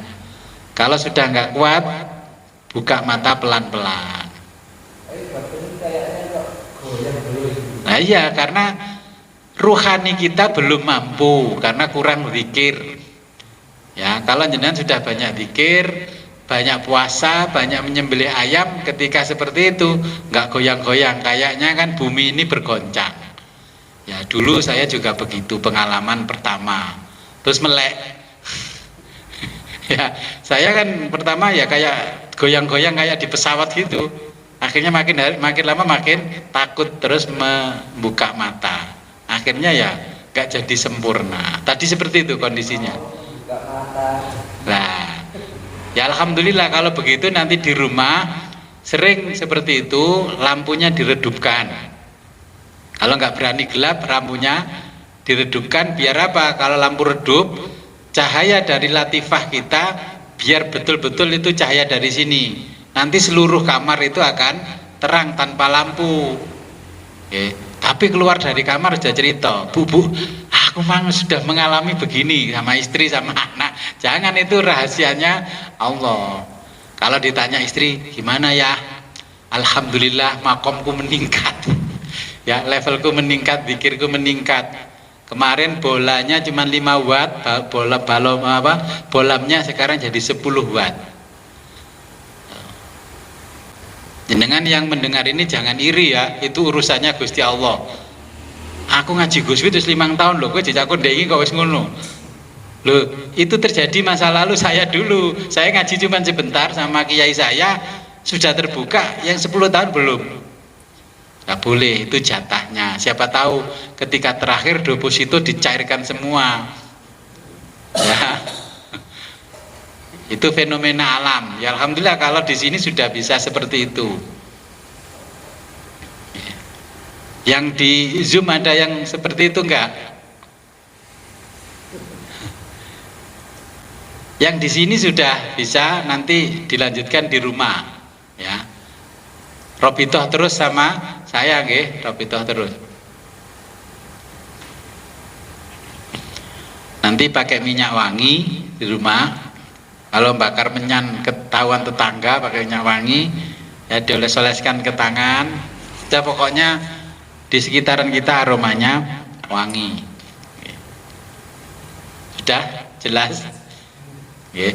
Kalau sudah nggak kuat, buka mata pelan-pelan. Nah iya, karena ruhani kita belum mampu, karena kurang zikir. Ya, kalau jenengan sudah banyak zikir, banyak puasa, banyak menyembelih ayam, ketika seperti itu nggak goyang-goyang, kayaknya kan bumi ini bergoncang. Ya, dulu saya juga begitu, pengalaman pertama, terus melek. Ya, saya kan pertama ya kayak goyang-goyang kayak di pesawat gitu. Akhirnya makin lama makin takut, terus membuka mata. Akhirnya ya nggak jadi sempurna. Tadi seperti itu kondisinya. Nah, ya alhamdulillah kalau begitu nanti di rumah sering seperti itu, lampunya diredupkan. Kalau nggak berani gelap, lampunya diredupkan. Biar apa? Kalau lampu redup, cahaya dari latifah kita biar betul-betul itu cahaya dari sini. Nanti seluruh kamar itu akan terang tanpa lampu. Oke. Tapi keluar dari kamar sudah cerita, bu, aku memang sudah mengalami begini sama istri sama anak. Jangan, itu rahasianya Allah. Kalau ditanya istri, gimana ya? Alhamdulillah makomku meningkat. Ya, levelku meningkat, zikirku meningkat. Kemarin bolanya cuma 5 watt, bolamnya sekarang jadi 10 watt. Jenengan yang mendengar ini jangan iri ya, itu urusannya Gusti Allah. Aku ngaji Gus wis 5 tahun loh, kowe dijak kondengi kok wis ngono. Loh, itu terjadi masa lalu saya dulu. Saya ngaji cuma sebentar sama kiai saya, sudah terbuka, yang 10 tahun belum. Nggak boleh, itu jatahnya. Siapa tahu ketika terakhir deposito dicairkan semua. Ya. Itu fenomena alam. Ya alhamdulillah kalau di sini sudah bisa seperti itu. Yang di Zoom ada yang seperti itu enggak? Yang di sini sudah bisa nanti dilanjutkan di rumah, ya. Robitoh terus sama saya nggih, robitoh terus. Nanti pakai minyak wangi di rumah. Kalau bakar menyan ketahuan tetangga pakai minyak wangi, ya dioles-oleskan ke tangan. Sudah pokoknya di sekitaran kita aromanya wangi. Sudah jelas? Nggih.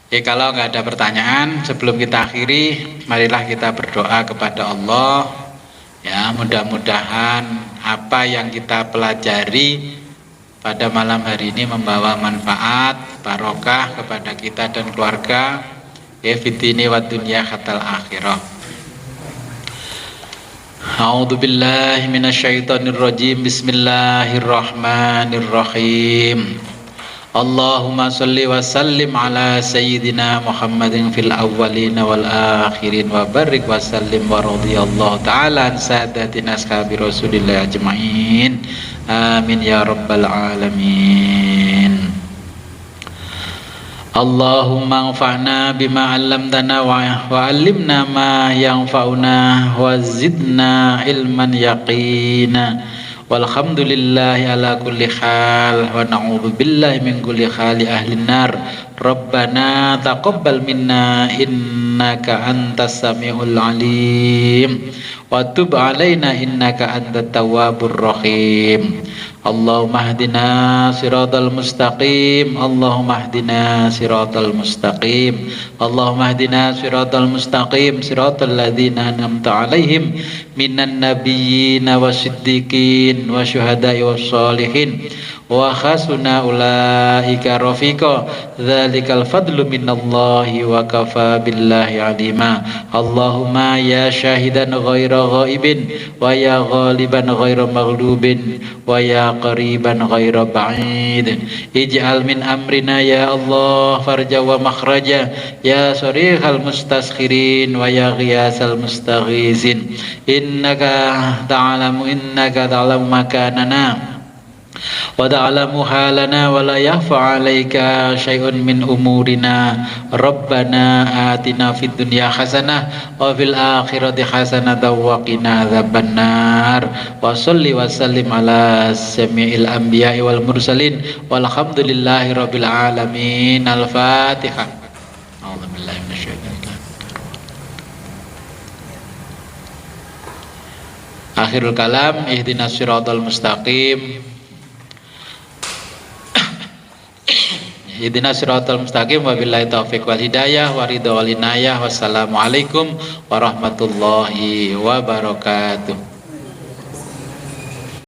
Ya, kalau nggak ada pertanyaan sebelum kita akhiri, marilah kita berdoa kepada Allah. Ya, mudah-mudahan apa yang kita pelajari pada malam hari ini membawa manfaat, barokah kepada kita dan keluarga. Ya, fitini wa dunya hatal akhirah. A'udzu billahi minasyaitonir rajim. Bismillahirrahmanirrahim. Allahumma salli wa sallim ala sayyidina Muhammadin fil awwalin wal akhirin wa barik wa sallim wa radhiyallahu ta'ala an sadatina ashabi Rasulillah ajma'in. Amin ya rabbal alamin. Allahumma anfa'na bima 'allamtana wa 'allimna ma yanfa'una wa zidna ilman yaqina. Walhamdulillahi ala kulli hal wa na'udzu billahi min kulli hali ahlin nar. Rabbana taqabbal minna innaka antas samiul alim wa tub alaina innaka antat tawwabur rahim. Allahumma hdina siratal mustaqim. Allahumma hdina siratal mustaqim. Allahumma hdina siratal mustaqim siratal ladzina an'amta 'alaihim minan nabiyyin wasiddiqin wasyuhada'i wassalihin wa hasuna ulaika rafiqa. Dzalikal fadlu minallahi wa kafa billahi alima. Allahumma ya syahidan ghaira ghaibin wa ya ghaliban ghaira maghlubin wa ya qariban ghaira ba'id. Ij'al min amrina ya Allah farja wa makhraja ya sarihal mustaskhirin wa ya ghiyasal mustaghisin. Innaka ta'lamu makanana wa ta'lamu halana wa la yakhfa 'alaika syai'un min umurina. Rabbana atina fid dunya hasanah wa fil akhirati hasanah wa qina adzabannar. Wa shalli wa sallim ala samiil anbiya'i wal mursalin walhamdulillahi rabbil alamin. Al-Fatihah. A'udzubillahi minasyaitonir rajim. Akhirul kalam, ihdinas siratal mustaqim. Ihdinas siratal mustaqim wa billahi taufiq wal hidayah wa ridha wal inayah. Wassalamualaikum warahmatullahi wabarakatuh.